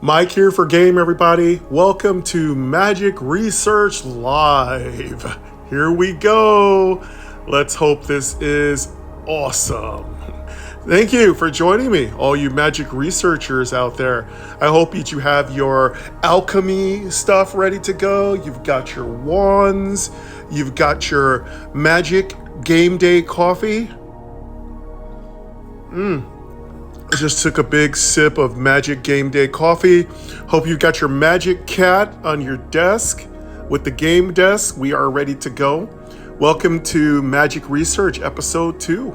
Mike here for Game, everybody. Welcome to Magic Research Live. Here we go. Let's hope this is awesome. Thank you for joining me, all you magic researchers out there. I hope that you have your alchemy stuff ready to go. You've got your wands. You've got your magic game day coffee. I just took a big sip of Magic Game Day coffee. Hope you got your magic cat on your desk. With the game desk, we are ready to go. Welcome to Magic Research Episode 2.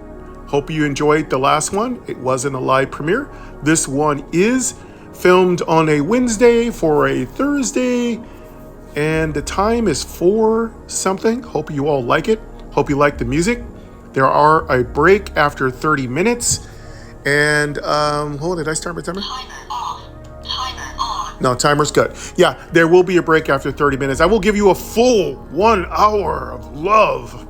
Hope you enjoyed the last one. It wasn't a live premiere. This one is filmed on a Wednesday for a Thursday, and the time is 4 something. Hope you all like it. Hope you like the music. There are a break after 30 minutes. And, hold on, did I start my timer? Timer off. Timer on. No, timer's good. Yeah, there will be a break after 30 minutes. I will give you a full 1 hour of love.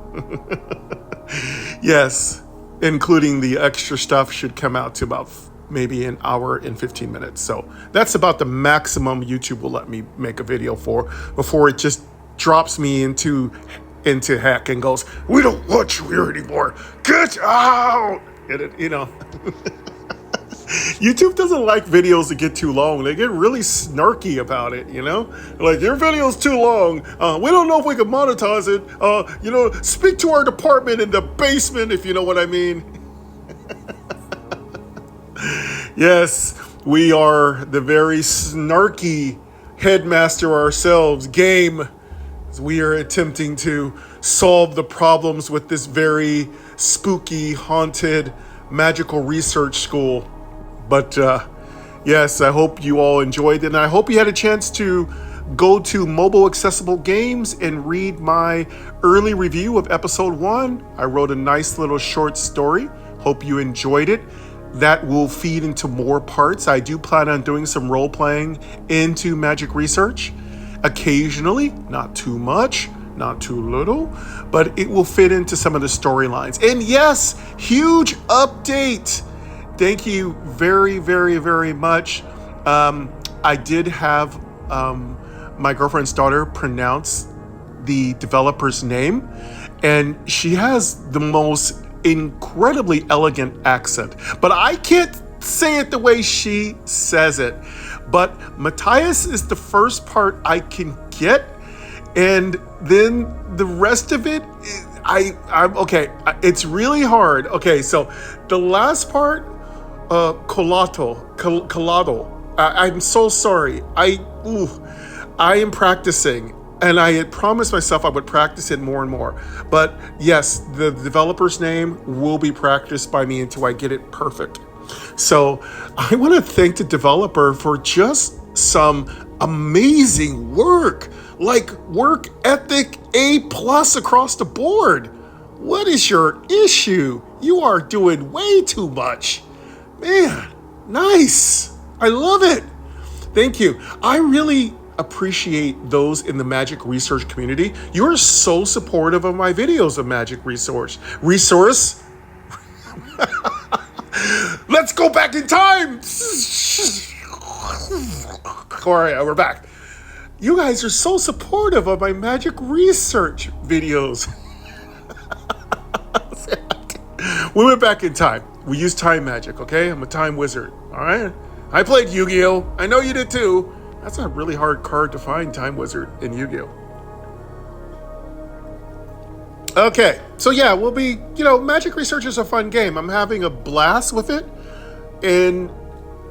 Yes, including the extra stuff should come out to about maybe an hour and 15 minutes. So that's about the maximum YouTube will let me make a video for before it just drops me into heck and goes, we don't want you here anymore. Get out. YouTube doesn't like videos that get too long. They get really snarky about it, Like, your video's too long. We don't know if we can monetize it. Speak to our department in the basement, if you know what I mean. Yes, we are the very snarky headmaster ourselves, Game. We are attempting to solve the problems with this very spooky, haunted, magical research school. But yes, I hope you all enjoyed it. And I hope you had a chance to go to Mobile Accessible Games and read my early review of episode 1. I wrote a nice little short story. Hope you enjoyed it. That will feed into more parts. I do plan on doing some role playing into Magic Research. Occasionally, not too much, not too little, but it will fit into some of the storylines. And yes, huge update. Thank you very, very, very much. I did have my girlfriend's daughter pronounce the developer's name, and she has the most incredibly elegant accent, but I can't say it the way she says it. But Matias is the first part I can get, and then the rest of it, I'm okay. It's really hard. Okay, so the last part, Colotto. I'm so sorry. I am practicing. And I had promised myself I would practice it more and more. But yes, the developer's name will be practiced by me until I get it perfect. So I want to thank the developer for just some amazing work, like work ethic A+ across the board. What is your issue? You are doing way too much. Man, nice. I love it. Thank you. I really appreciate those in the Magic Research community. You're so supportive of my videos of Magic Resource. Let's go back in time. All right, we're back. You guys are so supportive of my Magic Research videos. We went back in time. We used time magic, okay? I'm a time wizard, all right? I played Yu-Gi-Oh! I know you did too. That's a really hard card to find, time wizard in Yu-Gi-Oh! Okay, so yeah, we'll be, Magic Research is a fun game. I'm having a blast with it, and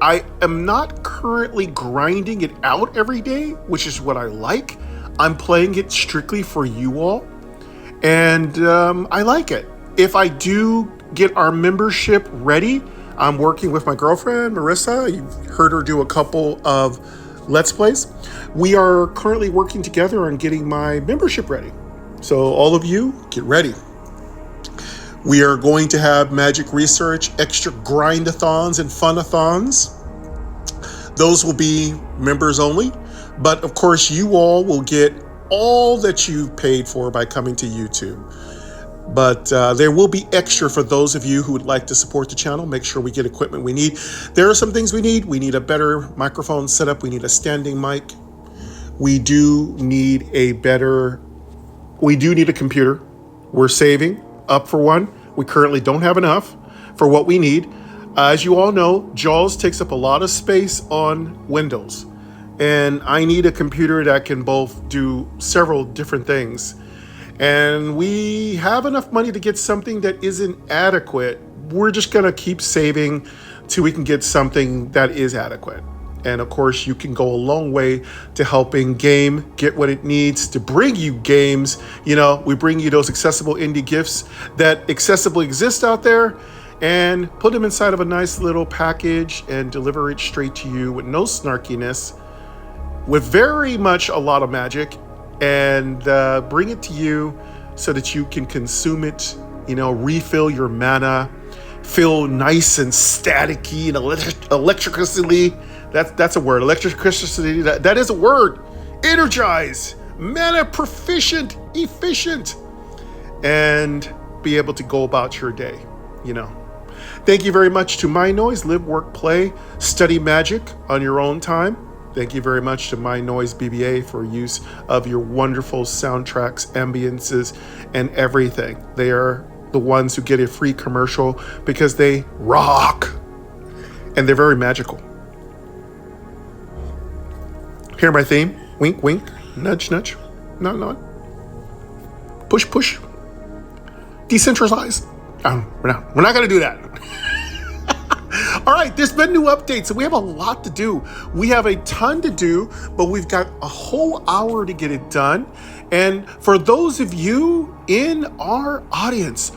I am not currently grinding it out every day, which is what I like. I'm playing it strictly for you all, and I like it. If I do get our membership ready, I'm working with my girlfriend, Marissa. You've heard her do a couple of Let's Plays. We are currently working together on getting my membership ready. So all of you, get ready. We are going to have Magic Research extra grind-a-thons and fun-a-thons. Those will be members only. But of course, you all will get all that you've paid for by coming to YouTube. But there will be extra for those of you who would like to support the channel. Make sure we get equipment we need. There are some things we need. We need a better microphone setup. We need a standing mic. We do need a computer. We're saving up for one. We currently don't have enough for what we need. As you all know, JAWS takes up a lot of space on Windows. And I need a computer that can both do several different things. And we have enough money to get something that isn't adequate. We're just going to keep saving till we can get something that is adequate. And of course, you can go a long way to helping Game get what it needs to bring you games. We bring you those accessible indie gifts that accessibly exist out there and put them inside of a nice little package and deliver it straight to you with no snarkiness, with very much a lot of magic, and bring it to you so that you can consume it, refill your mana, feel nice and staticky and electricity. That's a word. Electricity. That is a word. Energize, mana proficient, efficient, and be able to go about your day. Thank you very much to My Noise. Live, work, play, study magic on your own time. Thank you very much to My Noise BBA for use of your wonderful soundtracks, ambiences, and everything. They are the ones who get a free commercial because they rock and they're very magical. Hear my theme? Wink, wink, nudge, nudge, nod, nod. Push, push. Decentralize. We're not going to do that. All right, there's been new updates, and we have a lot to do. We have a ton to do, but we've got a whole hour to get it done. And for those of you in our audience,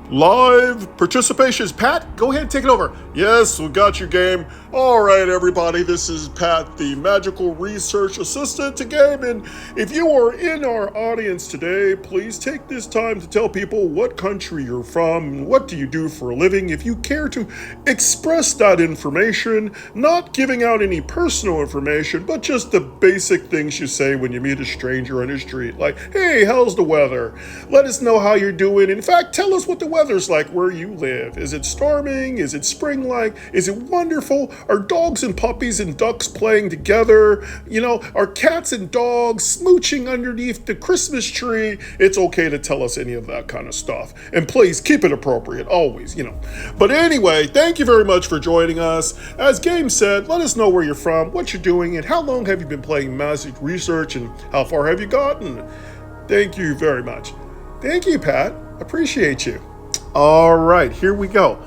live participations. Pat, go ahead and take it over. Yes, we got you, Game. All right, everybody, this is Pat, the Magical Research Assistant to Game, and if you are in our audience today, please take this time to tell people what country you're from, what do you do for a living, if you care to express that information, not giving out any personal information, but just the basic things you say when you meet a stranger on the street, like, hey, how's the weather? Let us know how you're doing. In fact, tell us what the weather's like where you live. Is it storming? Is it spring-like? Is it wonderful? Are dogs and puppies and ducks playing together? Are cats and dogs smooching underneath the Christmas tree? It's okay to tell us any of that kind of stuff. And please keep it appropriate, always, But anyway, thank you very much for joining us. As Game said, let us know where you're from, what you're doing, and how long have you been playing Magic Research, and how far have you gotten? Thank you very much. Thank you, Pat. Appreciate you. All right, here we go.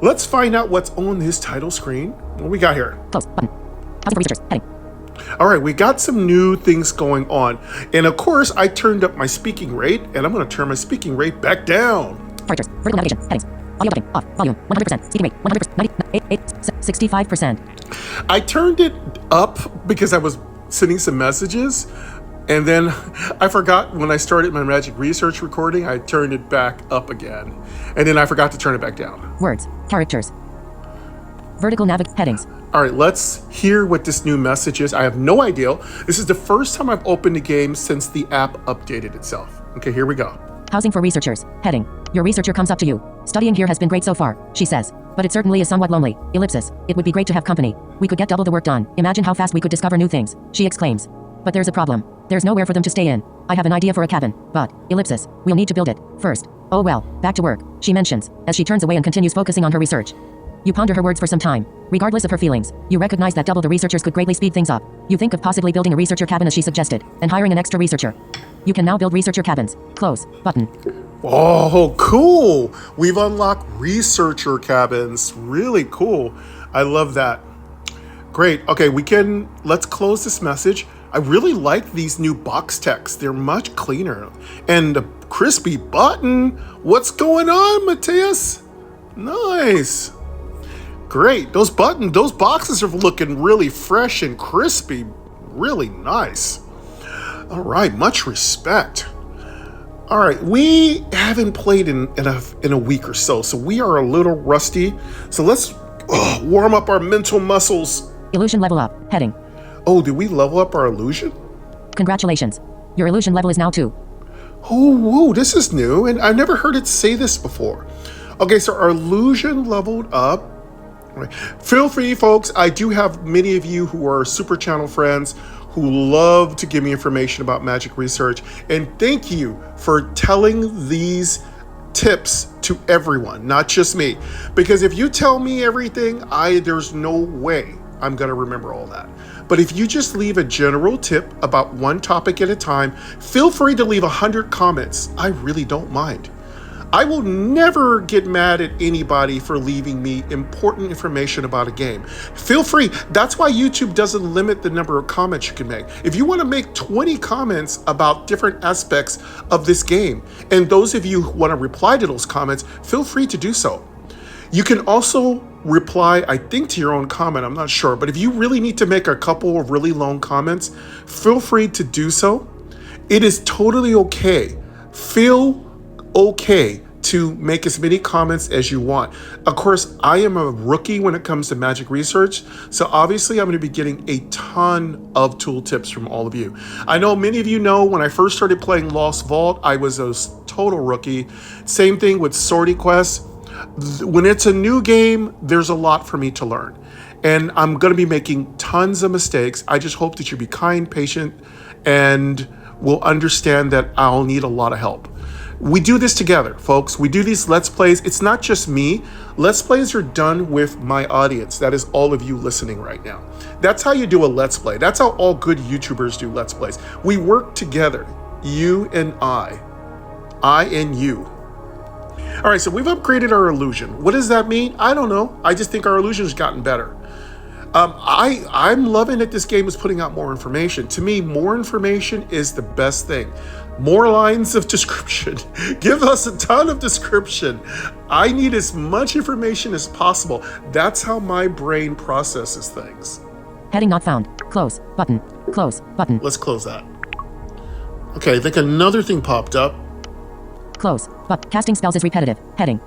Let's find out what's on this title screen. What we got here? Close button. Housing for researchers. Heading. All right, we got some new things going on. And of course, I turned up my speaking rate, and I'm going to turn my speaking rate back down. Characters, vertical navigation, headings, audio button, off, volume, 100%, speaking rate, 100%, 65%. I turned it up because I was sending some messages, and then I forgot when I started my Magic Research recording, I turned it back up again. And then I forgot to turn it back down. Words, characters, vertical headings. All right, let's hear what this new message is. I have no idea. This is the first time I've opened the game since the app updated itself. Okay, here we go. Housing for researchers, heading. Your researcher comes up to you. Studying here has been great so far, she says. But it certainly is somewhat lonely. Ellipsis. It would be great to have company. We could get double the work done. Imagine how fast we could discover new things, she exclaims. But there's a problem. There's nowhere for them to stay in. I have an idea for a cabin, but, ellipsis, we'll need to build it first. Oh well, back to work, she mentions, as she turns away and continues focusing on her research. You ponder her words for some time. Regardless of her feelings, you recognize that double the researchers could greatly speed things up. You think of possibly building a researcher cabin as she suggested, and hiring an extra researcher. You can now build researcher cabins. Close. Button. Oh, cool. We've unlocked researcher cabins. Really cool. I love that. Great. Okay, let's close this message. I really like these new box texts. They're much cleaner. And the crispy button. What's going on, Matias? Nice. Great. Those boxes are looking really fresh and crispy. Really nice. All right. Much respect. All right. We haven't played in a week or so we are a little rusty. So let's warm up our mental muscles. Illusion level up. Heading. Oh, did we level up our illusion? Congratulations. Your illusion level is now 2. Oh, whoa, this is new, and I've never heard it say this before. Okay, so our illusion leveled up. Right. Feel free, folks. I do have many of you who are Super Channel friends who love to give me information about Magic Research. And thank you for telling these tips to everyone, not just me. Because if you tell me everything, there's no way I'm going to remember all that. But if you just leave a general tip about one topic at a time, feel free to leave 100 comments. I really don't mind. I will never get mad at anybody for leaving me important information about a game. Feel free. That's why YouTube doesn't limit the number of comments you can make. If you want to make 20 comments about different aspects of this game, and those of you who want to reply to those comments, feel free to do so. You can also reply, I think, to your own comment. I'm not sure. But if you really need to make a couple of really long comments, feel free to do so. It is totally okay. Feel okay to make as many comments as you want. Of course, I am a rookie when it comes to Magic Research, so obviously I'm going to be getting a ton of tool tips from all of you. I know many of you know when I first started playing Lost Vault, I was a total rookie. Same thing with Sortie Quest. When it's a new game, there's a lot for me to learn. And I'm going to be making tons of mistakes. I just hope that you be kind, patient, and will understand that I'll need a lot of help. We do this together, folks. We do these Let's Plays. It's not just me. Let's Plays are done with my audience. That is all of you listening right now. That's how you do a Let's Play. That's how all good YouTubers do Let's Plays. We work together, you and I and you. All right, so we've upgraded our illusion. What does that mean? I don't know. I just think our illusion has gotten better. I'm loving that this game is putting out more information. To me, more information is the best thing. More lines of description. Give us a ton of description. I need as much information as possible. That's how my brain processes things. Heading not found. Close. Button. Close. Button. Let's close that. Okay, I think another thing popped up. Close. But casting spells is repetitive. Heading.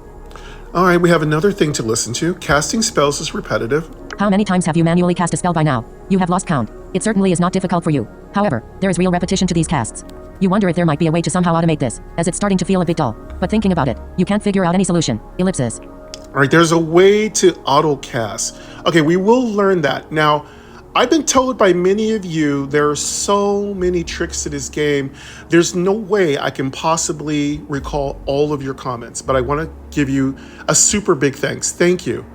All right, we have another thing to listen to. Casting spells is repetitive. How many times have you manually cast a spell by now? You have lost count. It certainly is not difficult for you. However, there is real repetition to these casts. You wonder if there might be a way to somehow automate this, as it's starting to feel a bit dull. But thinking about it, you can't figure out any solution. Ellipsis. All right, there's a way to auto cast. Okay, we will learn that. Now, I've been told by many of you there are so many tricks to this game. There's no way I can possibly recall all of your comments, but I want to give you a super big thanks. Thank you.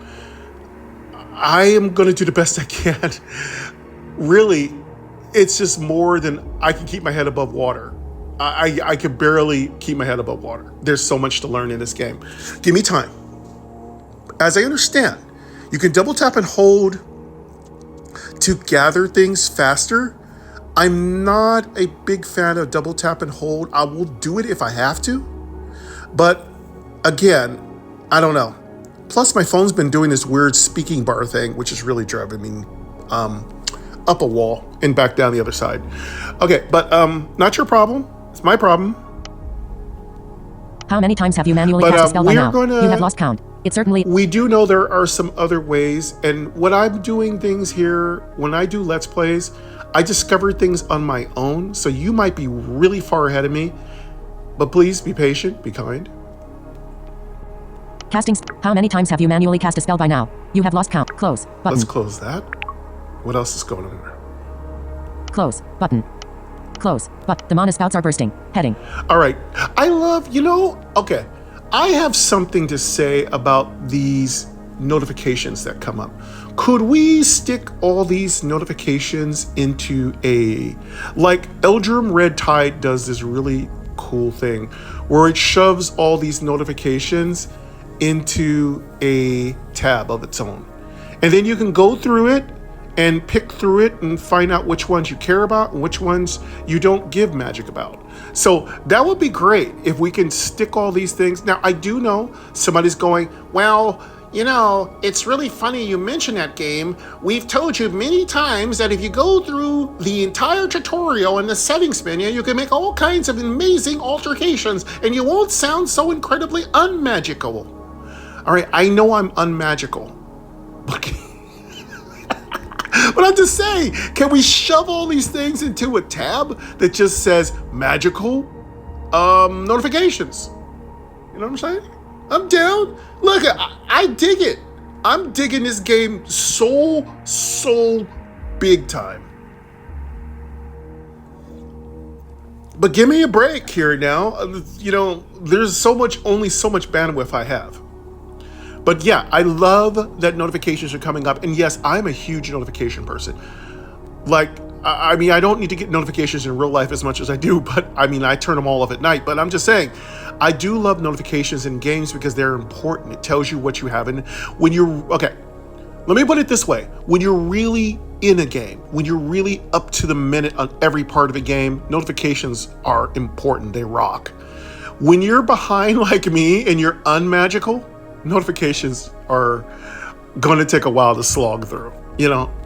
I am going to do the best I can. Really, it's just more than I can keep my head above water. I can barely keep my head above water. There's so much to learn in this game. Give me time. As I understand, you can double tap and hold to gather things faster. I'm not a big fan of double tap and hold. I will do it if I have to. But again, I don't know. Plus, my phone's been doing this weird speaking bar thing, which is really driving me up a wall and back down the other side. Okay, but not your problem. It's my problem. How many times have you manually cast a spell by now? You have lost count. It certainly... We do know there are some other ways, and when I'm doing things here, when I do Let's Plays, I discover things on my own, so you might be really far ahead of me, but please be patient, be kind. How many times have you manually cast a spell by now? You have lost count. Close. Button. Let's close that. What else is going on there? Close. Button. Close. But the mana spouts are bursting. Heading. All right. I love, okay. I have something to say about these notifications that come up. Could we stick all these notifications into like Eldrum Red Tide does this really cool thing where it shoves all these notifications into a tab of its own. And then you can go through it and pick through it and find out which ones you care about and which ones you don't give magic about. So that would be great if we can stick all these things. Now, I do know somebody's going, well, it's really funny you mention that game. We've told you many times that if you go through the entire tutorial in the settings menu, you can make all kinds of amazing alterations and you won't sound so incredibly unmagical. All right, I know I'm unmagical. But I'm just saying, can we shove all these things into a tab that just says magical notifications? You know what I'm saying? I'm down. Look, I dig it. I'm digging this game so big time. But give me a break here now. There's only so much bandwidth I have. But yeah, I love that notifications are coming up. And yes, I'm a huge notification person. Like, I don't need to get notifications in real life as much as I do, but I turn them all off at night. But I'm just saying, I do love notifications in games because they're important. It tells you what you have. And okay, let me put it this way. When you're really in a game, when you're really up to the minute on every part of a game, notifications are important. They rock. When you're behind like me and you're unmagical, notifications are going to take a while to slog through.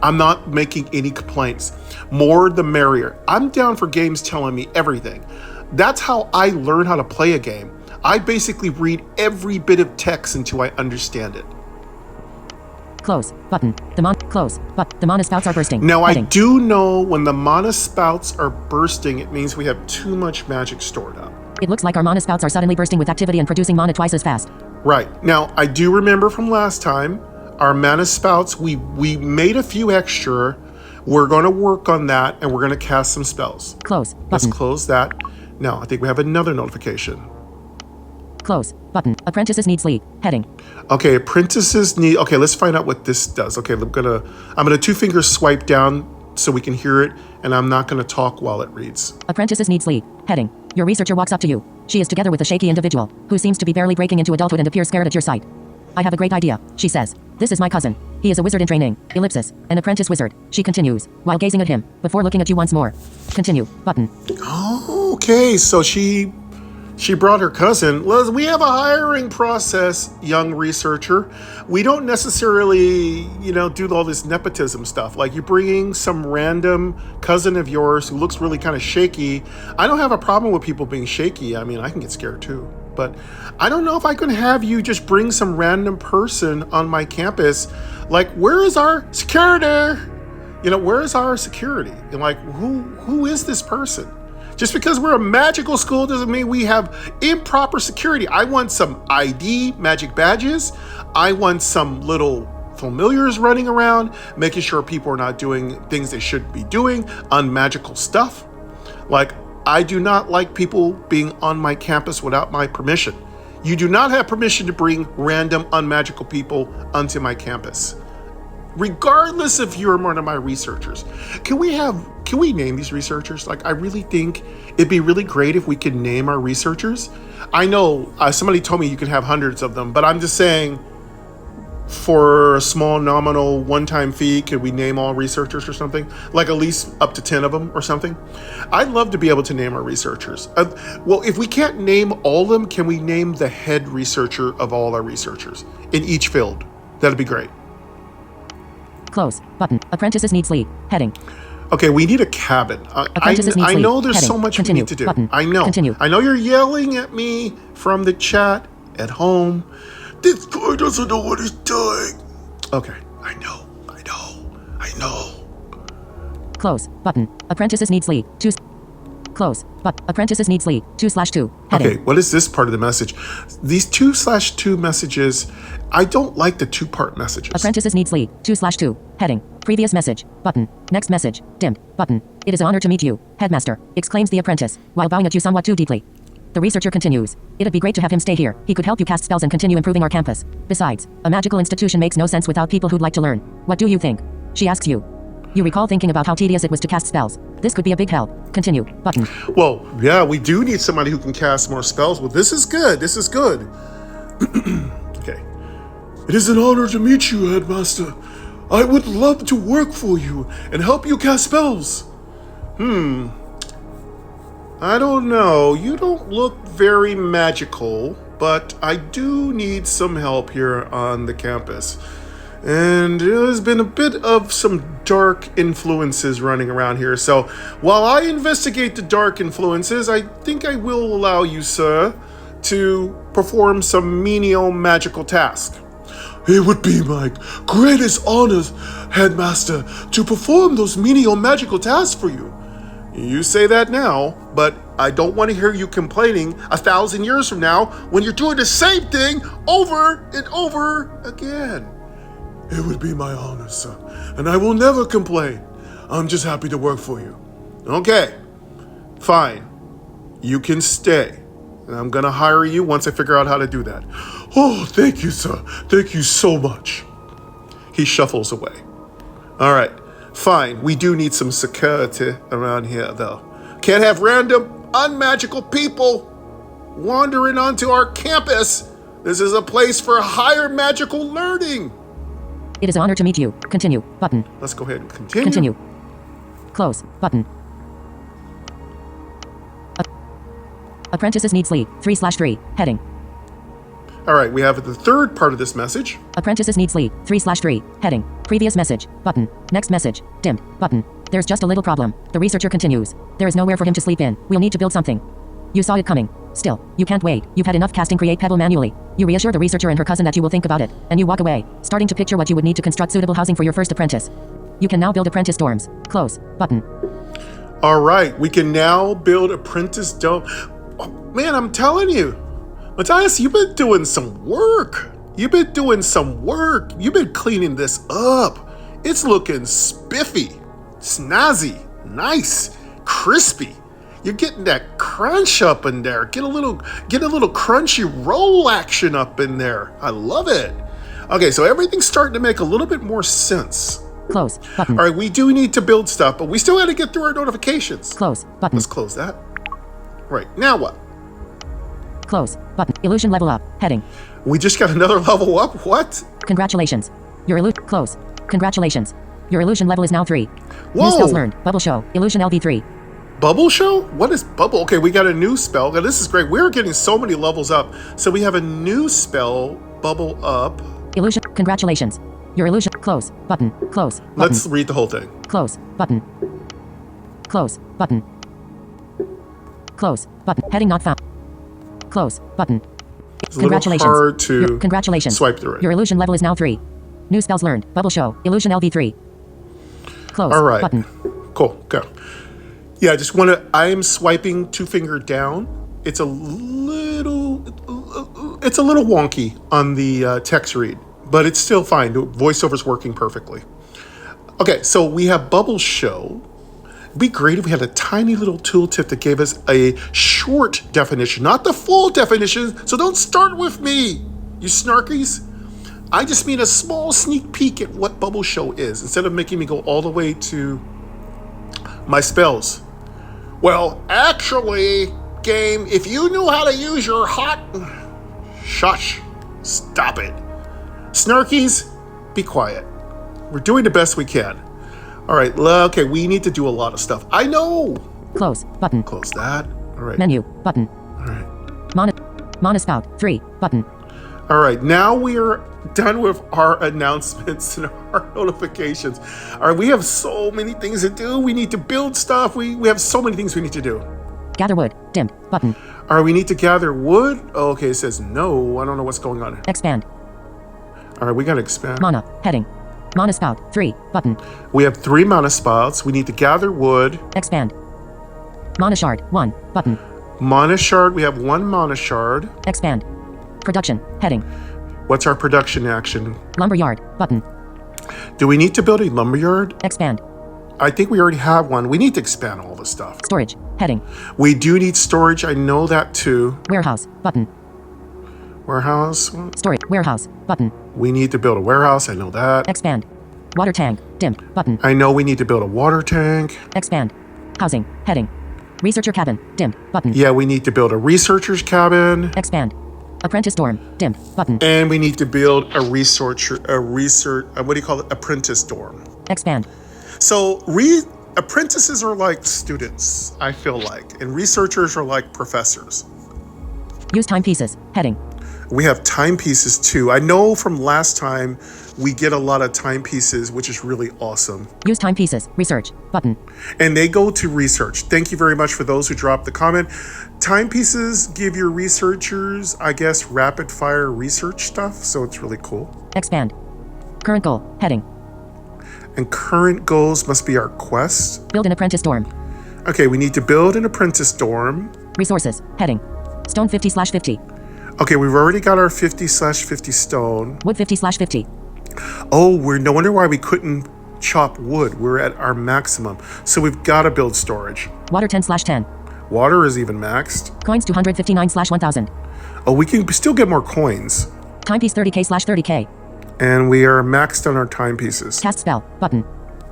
I'm not making any complaints. More the merrier. I'm down for games telling me everything. That's how I learn how to play a game. I basically read every bit of text until I understand it. Close. Button. Close. But the mana spouts are bursting. Now, Heading. I do know when the mana spouts are bursting, it means we have too much magic stored up. It looks like our mana spouts are suddenly bursting with activity and producing mana twice as fast. Right. Now, I do remember from last time, our mana spouts, we made a few extra. We're going to work on that, and we're going to cast some spells. Close. Button. Let's close that. Now, I think we have another notification. Close. Button. Apprentices need sleep. Heading. Okay, apprentices need... Okay, let's find out what this does. Okay, I'm gonna two-finger swipe down so we can hear it, and I'm not going to talk while it reads. Apprentices need sleep. Heading. Your researcher walks up to you. She is together with a shaky individual, who seems to be barely breaking into adulthood and appears scared at your sight. I have a great idea, she says. This is my cousin. He is a wizard in training. Ellipsis. An apprentice wizard. She continues, while gazing at him, before looking at you once more. Continue. Button. Oh, okay, so she brought her cousin. Well, we have a hiring process, young researcher. We don't necessarily, do all this nepotism stuff. Like, you're bringing some random cousin of yours who looks really kind of shaky. I don't have a problem with people being shaky. I can get scared too. But I don't know if I can have you just bring some random person on my campus. Like, where is our security? Where is our security? And like, who is this person? Just because we're a magical school doesn't mean we have improper security. I want some ID, magic badges. I want some little familiars running around, making sure people are not doing things they shouldn't be doing, unmagical stuff. Like, I do not like people being on my campus without my permission. You do not have permission to bring random unmagical people onto my campus, regardless if you're one of my researchers. Can we name these researchers? Like, I really think it'd be really great if we could name our researchers. I know somebody told me you can have hundreds of them, but I'm just saying for a small nominal one-time fee, could we name all researchers or something? Like at least up to 10 of them or something? I'd love to be able to name our researchers. Well, if we can't name all of them, can we name the head researcher of all our researchers in each field? That'd be great. Close. Button. Apprentices need sleep. Heading. Okay, we need a cabin. Apprentices need I sleep. know there's Heading. so much Continue. we need to do. Button. I know. Continue. I know you're yelling at me from the chat at home. This guy doesn't know what he's doing. Okay, I know. Close. Button. Apprentices need sleep. Close. But apprentices need sleep. 2/2. Heading. Okay, what is this part of the message? These 2/2 messages, I don't like the two-part messages. Apprentices need sleep. 2/2. Heading. Previous message. Button. Next message. Dimmed. Button. It is an honor to meet you, headmaster, exclaims the apprentice, while bowing at you somewhat too deeply. The researcher continues. It'd be great to have him stay here. He could help you cast spells and continue improving our campus. Besides, a magical institution makes no sense without people who'd like to learn. What do you think? She asks you. You recall thinking about how tedious it was to cast spells. This could be a big help. Continue. Button. Well, yeah, we do need somebody who can cast more spells. Well, this is good. Okay. It is an honor to meet you, headmaster. I would love to work for you and help you cast spells. I don't know. You don't look very magical, but I do need some help here on the campus. And there's been a bit of some dark influences running around here. So while I investigate the dark influences, I think I will allow you, sir, to perform some menial magical tasks. It would be my greatest honor, headmaster, to perform those menial magical tasks for you. You say that now, but I don't want to hear you complaining 1,000 years from now when you're doing the same thing over and over again. It would be my honor, sir, and I will never complain. I'm just happy to work for you. Okay, fine. You can stay. And I'm gonna hire you once I figure out how to do that. Oh, thank you, sir. Thank you so much. He shuffles away. All right, fine. We do need some security around here, though. Can't have random, unmagical people wandering onto our campus. This is a place for higher magical learning. It is an honor to meet you. Continue. Button. Let's go ahead and continue. Continue. Close. Button. Apprentices need sleep. 3/3. Heading. All right, we have the third part of this message. Apprentices need sleep. 3/3. Heading. Previous message. Button. Next message. Dimmed. Button. There's just a little problem. The researcher continues. There is nowhere for him to sleep in. We'll need to build something. You saw it coming. Still, you can't wait. You've had enough casting create pedal manually. You reassure the researcher and her cousin that you will think about it, and you walk away, starting to picture what you would need to construct suitable housing for your first apprentice. You can now build apprentice dorms. Close. Button. All right, we can now build apprentice dome. Oh, man, I'm telling you, Matias, you've been doing some work. You've been cleaning this up. It's looking spiffy, snazzy, nice, crispy. You're getting that crunch up in there. Get a little crunchy roll action up in there. I love it. Okay, so everything's starting to make a little bit more sense. Close. Button. All right, we do need to build stuff, but we still got to get through our notifications. Close. Button. Let's close that. Right, now what? Close. Button. Illusion level up. Heading. We just got another level up? What? Congratulations. Your illusion. Close. Congratulations. Your illusion level is now 3. Whoa. New skills learned. Bubble show. Illusion LV3. Bubble show? What is bubble? Okay, we got a new spell. Now, this is great. We're getting so many levels up. So we have a new spell, bubble up. Illusion. Congratulations. Your illusion. Close. Button. Close. Button. Let's read the whole thing. Close. Button. Close. Button. Close. Button. Heading not found. Close. Button. It's a little hard to Congratulations. swipe through it. Your illusion level is now 3. New spells learned. Bubble show. Illusion LV3. Close. All right. Button. Cool. Go. Yeah, I just want to. I am swiping 2-finger down. It's a little wonky on the text read, but it's still fine. The voiceover's working perfectly. Okay, so we have Bubble Show. It'd be great if we had a tiny little tooltip that gave us a short definition, not the full definition. So don't start with me, you snarkies. I just mean a small sneak peek at what Bubble Show is, instead of making me go all the way to my spells. Well, actually, game, if you knew how to use your hot... Shush. Stop it. Snarkies, be quiet. We're doing the best we can. All right, okay, we need to do a lot of stuff. I know. Close button. Close that. All right. Menu button. All right. Monospout 3 button. All right, now we are done with our announcements and our notifications. All right, we have so many things to do. We need to build stuff. We have so many things we need to do. Gather wood dim button. All right, we need to gather wood. Oh, okay, it says no. I don't know what's going on. Expand. All right, we got to expand. Mana heading. Monospout 3 button. We have 3 mana spouts. We need to gather wood. Expand. Mana shard 1 button. Mana shard. We have 1 mana shard. Expand. Production heading. What's our production action? Lumberyard button. Do we need to build a lumberyard? Expand. I think we already have one. We need to expand all this stuff. Storage heading. We do need storage. I know that too. Warehouse button. Warehouse. Storage warehouse button. We need to build a warehouse. I know that. Expand. Water tank dim button. I know we need to build a water tank. Expand. Housing heading. Researcher cabin dim button. Yeah, we need to build a researcher's cabin. Expand. Apprentice dorm dim button. And we need to build what do you call it? Apprentice dorm. Expand. So apprentices are like students, I feel like, and researchers are like professors. Use timepieces heading. We have timepieces too. I know from last time we get a lot of timepieces, which is really awesome. Use timepieces research button. And they go to research. Thank you very much for those who dropped the comment. Timepieces give your researchers, I guess, rapid fire research stuff, so it's really cool. Expand. Current goal heading. And current goals must be our quest. Build an apprentice dorm. Okay, we need to build an apprentice dorm. Resources heading. Stone 50/50. Okay, we've already got our 50/50 stone. Wood 50/50. Oh, no wonder why we couldn't chop wood. We're at our maximum. So we've got to build storage. Water 10/10. Water is even maxed. Coins 259/1000. Oh, we can still get more coins. Timepiece 30k/30k. And we are maxed on our timepieces. Cast spell button.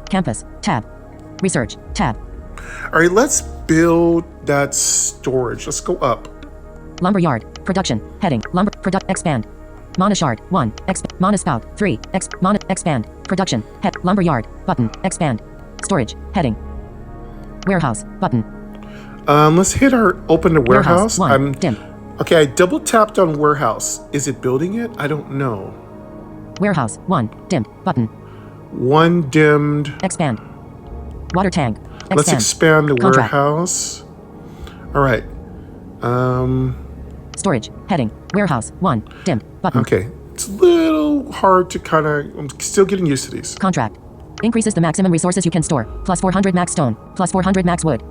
Campus tab. Research tab. All right, let's build that storage. Let's go up. Lumberyard production heading. Lumber product expand. Mana shard 1 mana spout 3 mana expand. Production head lumberyard button. Expand. Storage heading. Warehouse button. Let's hit our open to warehouse. 1 dim. Okay, I double tapped on warehouse. Is it building it? I don't know. Warehouse 1 dim button. 1 dimmed. Expand. Water tank. Expand. Let's expand the Contract. warehouse. All right. Storage heading. Warehouse 1 dim button. Okay. It's a little hard to I'm still getting used to these. Contract. Increases the maximum resources you can store. Plus 400 max stone. Plus 400 max wood.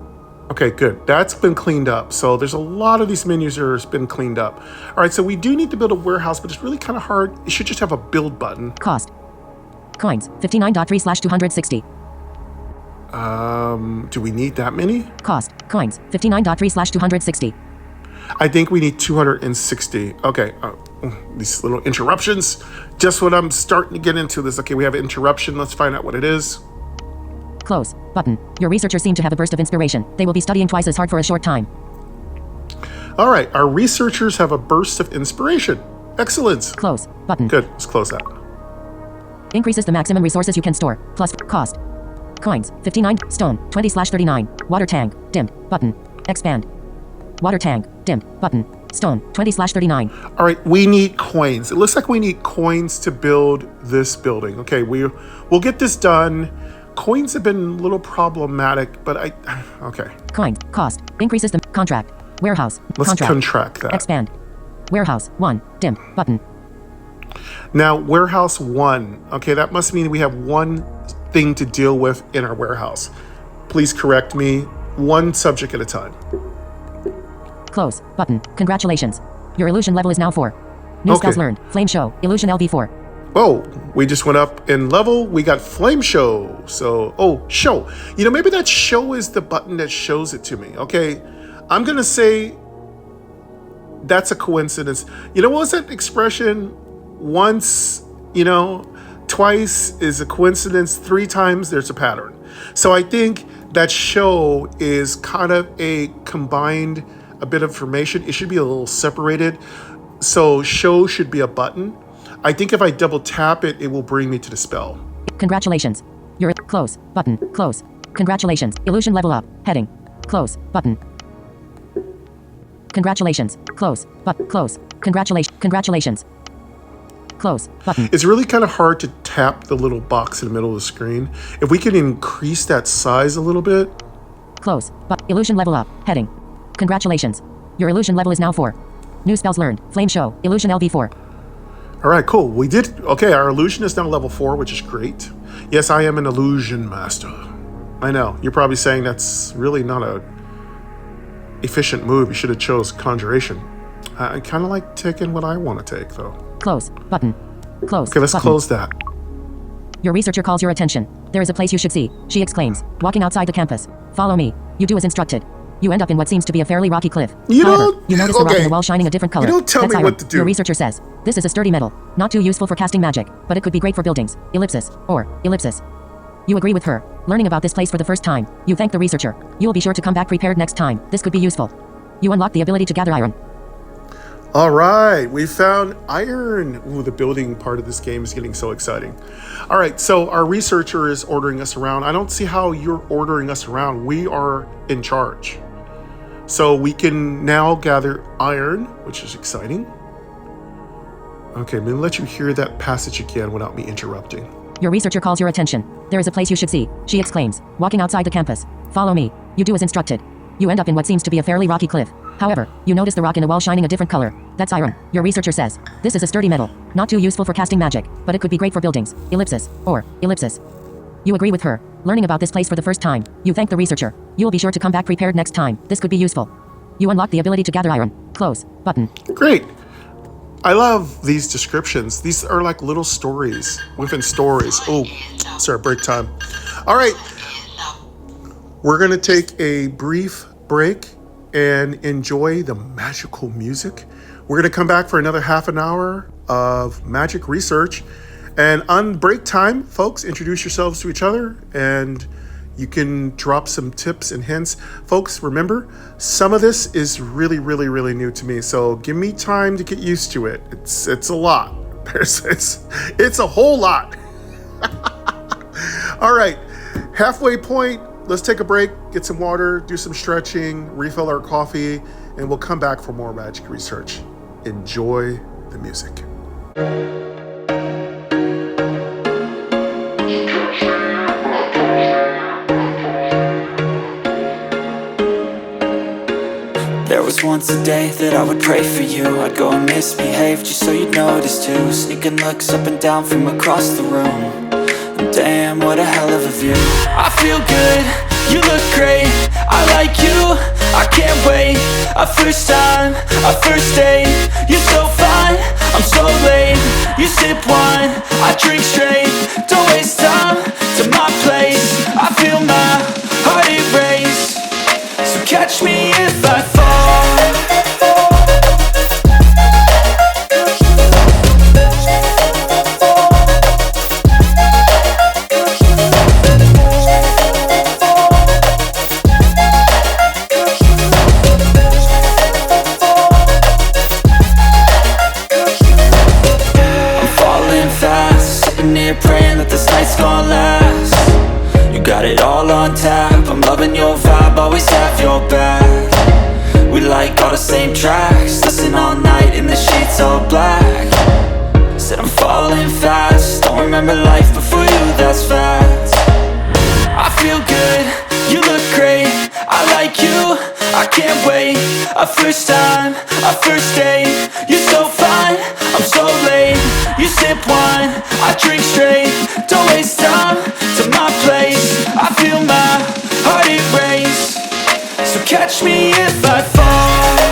Okay, good. That's been cleaned up. So there's a lot of these menus that have been cleaned up. All right, so we do need to build a warehouse, but it's really kind of hard. It should just have a build button. Cost. Coins 59.3/260. Do we need that many? Cost. Coins 59.3/260. I think we need 260. Okay, these little interruptions. Just when I'm starting to get into this. Okay, we have an interruption. Let's find out what it is. Close button. Your researchers seem to have a burst of inspiration. They will be studying twice as hard for a short time. All right, our researchers have a burst of inspiration. Excellent. Close button. Good, let's close that. Increases the maximum resources you can store. Plus cost. Coins 59 stone 20/39. Water tank dim button. Expand. Water tank dim button. Stone 20/39. All right, we need coins. It looks like we need coins to build this building. Okay, we'll get this done. Coins have been a little problematic, but okay. Coins cost increases the contract. Warehouse Let's contract that. Expand. Warehouse 1 dim button. Now, warehouse 1. Okay, that must mean we have one thing to deal with in our warehouse. Please correct me. One subject at a time. Close button. Congratulations. Your illusion level is now 4. New spells learned. Flame show. Illusion LV4. Oh, we just went up in level. We got flame show. So, show. You know, maybe that show is the button that shows it to me. Okay, I'm going to say that's a coincidence. You know, what was that expression? Once, twice is a coincidence. 3 times there's a pattern. So I think that show is kind of a combined a bit of information. It should be a little separated. So show should be a button. I think if I double tap it, it will bring me to the spell. Congratulations. You're close. Button. Close. Congratulations. Illusion level up. Heading. Close. Button. Congratulations. Close. But close. Congratulations. Close. Button. It's really kind of hard to tap the little box in the middle of the screen. If we can increase that size a little bit. Close. But illusion level up. Heading. Congratulations. Your illusion level is now 4. New spells learned. Flame show. Illusion LV4. All right, cool. We did. Okay, our illusion is now level 4, which is great. Yes, I am an illusion master. I know. You're probably saying that's really not a efficient move. You should have chose conjuration. I kind of like taking what I want to take, though. Close. Button. Close. Okay, let's button. close that. Your researcher calls your attention. There is a place you should see, she exclaims, walking outside the campus. Follow me. You do as instructed. You end up in what seems to be a fairly rocky cliff. However, you notice the rock in the wall shining a different color. You don't tell That's me iron. what to do. Your researcher says, this is a sturdy metal, not too useful for casting magic, but it could be great for buildings. Ellipsis. Or, ellipsis. You agree with her. Learning about this place for the first time, you thank the researcher. You will be sure to come back prepared next time. This could be useful. You unlock the ability to gather iron. All right, we found iron. Ooh, the building part of this game is getting so exciting. All right, so our researcher is ordering us around. I don't see how you're ordering us around. We are in charge. So we can now gather iron, which is exciting. Okay, I'm gonna let you hear that passage again without me interrupting. Your researcher calls your attention. There is a place you should see, she exclaims, walking outside the campus. Follow me. You do as instructed. You end up in what seems to be a fairly rocky cliff. However, you notice the rock in the wall shining a different color. That's iron. Your researcher says, this is a sturdy metal, not too useful for casting magic, but it could be great for buildings. Ellipsis. Or, ellipsis. You agree with her. Learning about this place for the first time, you thank the researcher. You will be sure to come back prepared next time. This could be useful. You unlock the ability to gather iron. Close. Button. Great. I love these descriptions. These are like little stories within stories. Oh, sorry, break time. All right. We're going to take a brief break and enjoy the magical music. We're going to come back for another half an hour of magic research. And on break time, folks, introduce yourselves to each other and you can drop some tips and hints. Folks, remember, some of this is really, really, really new to me. So give me time to get used to it. It's a lot. It's a whole lot. All right, halfway point. Let's take a break, get some water, do some stretching, refill our coffee, and we'll come back for more magic research. Enjoy the music. There was once a day that I would pray for you. I'd go and misbehave just so you'd notice too. Sneaking looks up and down from across the room. And damn, what a hell of a view. I feel good, you look great, I like you, I can't wait. A first time, a first date, you're so fine, I'm so late. You sip wine, I drink straight, don't waste time to my place. I feel my heart erase, so catch me if I fall. Praying that this night's gonna last. You got it all on tap, I'm loving your vibe, always have your back. We like all the same tracks, listen all night in the sheets all black. Said I'm falling fast, don't remember life before you, that's fact. I feel good, you look great, I like you, I can't wait. A first time, a first date, you're so fine, I'm so late. You sip wine, I drink straight, don't waste time to my place. I feel my heart erase, so catch me if I fall.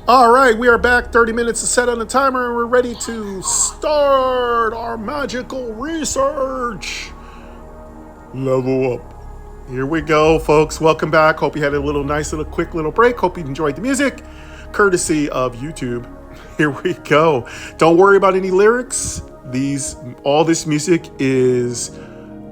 All right, we are back. 30 minutes is set on the timer, and we're ready to start our magical research. Level up. Here we go, folks. Welcome back. Hope you had a nice little quick little break. Hope you enjoyed the music, courtesy of YouTube. Here we go. Don't worry about any lyrics. All this music is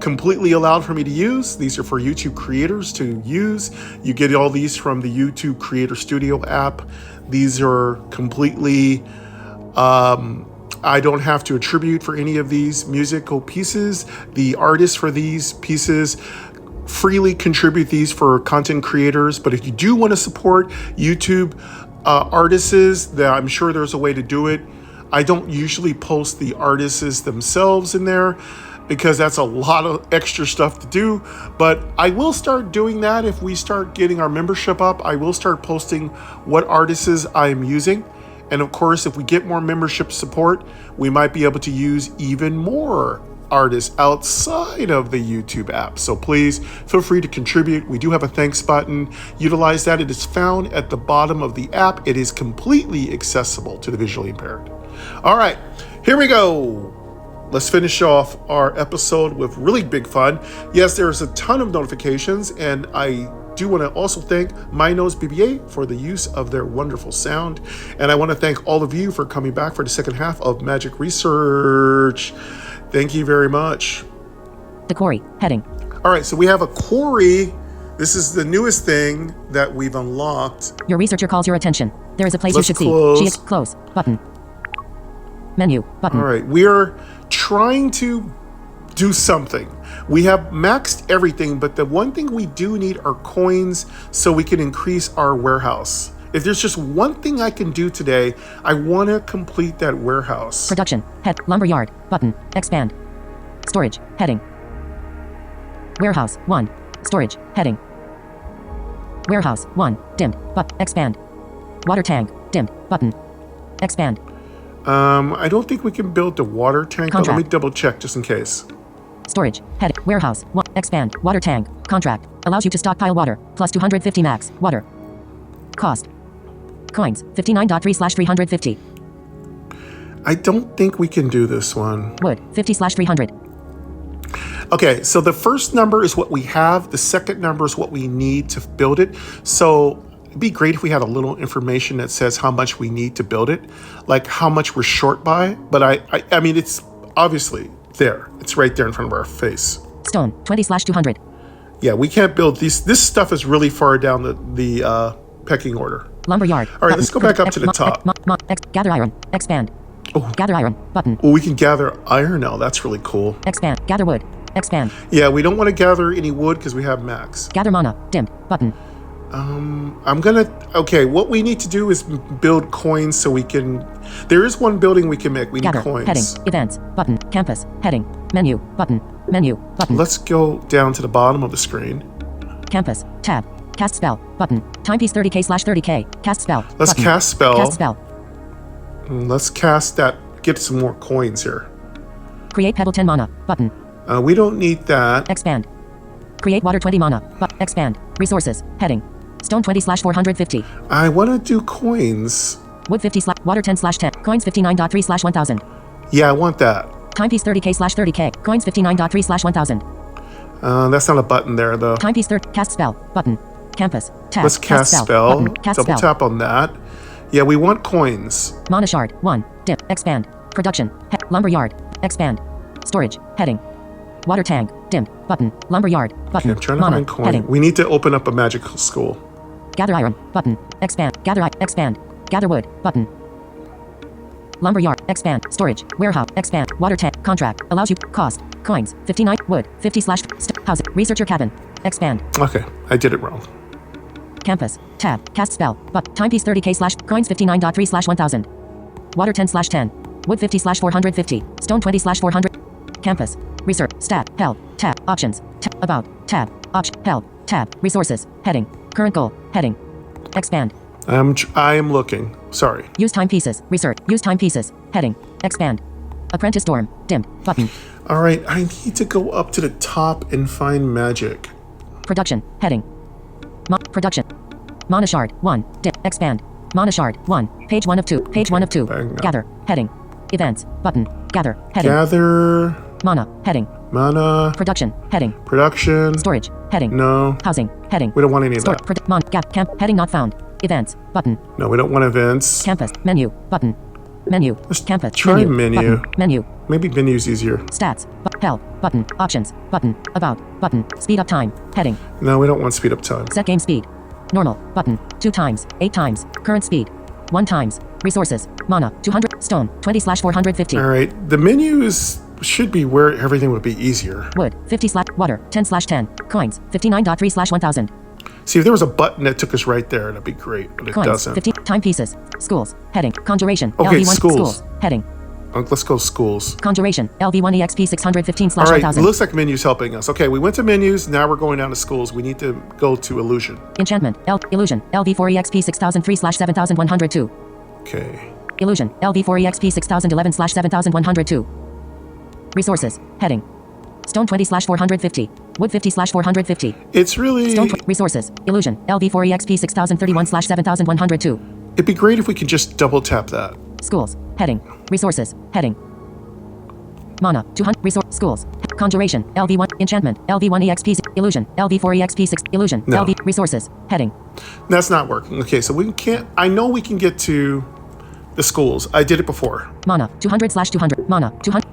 completely allowed for me to use. These are for YouTube creators to use. You get all these from the YouTube Creator Studio app. These are completely, I don't have to attribute for any of these musical pieces. The artists for these pieces freely contribute these for content creators. But if you do want to support YouTube artists, that I'm sure there's a way to do it. I don't usually post the artists themselves in there, because that's a lot of extra stuff to do. But I will start doing that if we start getting our membership up. I will start posting what artists I am using. And of course, if we get more membership support, we might be able to use even more artists outside of the YouTube app. So please feel free to contribute. We do have a thanks button. Utilize that. It is found at the bottom of the app. It is completely accessible to the visually impaired. All right, here we go. Let's finish off our episode with really big fun. Yes, there's a ton of notifications, and I do want to also thank My Nose BBA for the use of their wonderful sound. And I want to thank all of you for coming back for the second half of Magic Research. Thank you very much. The quarry, heading. All right, so we have a quarry. This is the newest thing that we've unlocked. Your researcher calls your attention. There is a place Let's you should close. see. Close, button. Menu, button. All right, we're trying to do something. We have maxed everything, but the one thing we do need are coins so we can increase our warehouse. If there's just one thing I can do today, I want to complete that warehouse. Production, head, lumberyard, button, expand. Storage, heading. Warehouse, 1. Storage, heading. Warehouse, 1, dimmed, but, expand. Water tank, dimmed, button. Expand. I don't think we can build the water tank, but let me Contract. double check just in case. Storage, head, warehouse, 1, expand, water tank, contract, allows you to stockpile water, plus 250 max, water. Cost. Coins, 59.3/350. I don't think we can do this one. Wood, 50/300. Okay, so the first number is what we have. The second number is what we need to build it. So it'd be great if we had a little information that says how much we need to build it, like how much we're short by. But I mean, it's obviously there. It's right there in front of our face. Stone, 20/200. Yeah, we can't build these. This stuff is really far down the pecking order. Lumberyard. All right, let's go back up to the top. Gather iron, expand. Oh. Gather iron, button, Oh, we can gather iron now. That's really cool. expand. Gather wood, expand. Yeah, we don't want to gather any wood because we have max. Gather mana, dimmed, button. Okay, what we need to do is build coins so we can, there is one building we can make. We need Gather, coins. heading, events, button, campus, heading, menu, button, button. Let's go down to the bottom of the screen. Campus, tab, cast spell, button, timepiece 30k/30k, cast spell. Let's button. cast spell. Cast spell. Let's cast that, get some more coins here. Create pebble 10 mana, button, We don't need that. expand. Create water 20 mana, but expand. Resources, heading, stone 20/450. I want to do coins. Wood 50/water 10/10. Coins 59.3/1000. Yeah, I want that. Timepiece 30k/30k. Coins 59.3/1000. That's not a button there though. Timepiece 30. Cast spell. Button. Campus. Tab. Let's cast spell. Button. Cast Double spell. tap on that. Yeah, we want coins. Mana shard. 1. Dip. Expand. Production. Lumberyard. Expand. Storage. Heading. Water tank. Dimmed. Button. Lumberyard. Button. Okay, I'm trying to Mana. find coin. Heading. We need to open up a magical school. Gather iron. Button. Expand. Gather expand. Gather wood. Button. Lumberyard. Expand. Storage. Warehouse. Expand. Water tank. Contract. Allows you. Cost. Coins. 59. Wood. 50 slash. Housing. Researcher cabin. Expand. Okay, I did it wrong. Campus. Tab. Cast spell. But timepiece 30k slash. Coins 59.3/1000. Water 10/10. Wood 50/450. Stone 20/400. Campus. Research. Stat. Help. Tab. Options. About. Tab. Option. Help. Tab. Resources. Heading. Current goal. Heading. Expand. I am looking. Sorry. Use timepieces. Research. Use timepieces. Heading. Expand. Apprentice dorm. Dim. Button. All right, I need to go up to the top and find magic. Production. Heading. Production. Mana shard. 1. Dim. Expand. Mana shard. 1. Page 1 of 2. Page 1 of 2. Bang, no. Gather. Heading. Events. Button. Gather. Heading. Gather. Mana. Heading. Mana. Production. Heading. Production. Storage. Heading. No. Housing. Heading. We don't want any of that. Camp. Heading not found. Events. Button. No, we don't want events. Campus. Menu. Button. Menu. Campus. Try menu. Button. Menu. Maybe menu's easier. Stats. Help. Button. Options. Button. About. Button. Speed up time. Heading. No, we don't want speed up time. Set game speed. Normal. Button. 2 times. 8 times. Current speed. 1 times. Resources. Mana. 200. Stone. 20/450. All right, the menus should be where everything would be easier. Wood. 50/water. 10/10. Coins. 59.3/1000. See, if there was a button that took us right there, that'd be great, but it Coins. doesn't. 50. Timepieces. Schools. Heading. Conjuration. Okay, LV1. schools. Heading. Let's go schools. Conjuration. LV1 EXP All right, 615/1000. looks like menus helping us. Okay, we went to menus, now we're going down to schools. We need to go to illusion. Enchantment. Illusion. LV4 EXP 6003/7102. Okay. Illusion. LV4 EXP 6011/7102. Resources. Heading. Stone 20/450. Wood 50/450. It's really, Stone resources. Illusion. LV4 EXP 6031/7102. it'd be great if we could just double tap that. Schools. Heading. Resources. Heading. Mana. 200. Resource. Schools. Conjuration. LV1. Enchantment. LV1 EXP. Illusion. LV4 EXP 6. Illusion. No. LV. Resources. Heading. That's not working. Okay, so we can't, I know we can get to the schools. I did it before. Mana. 200/200. Mana. 200.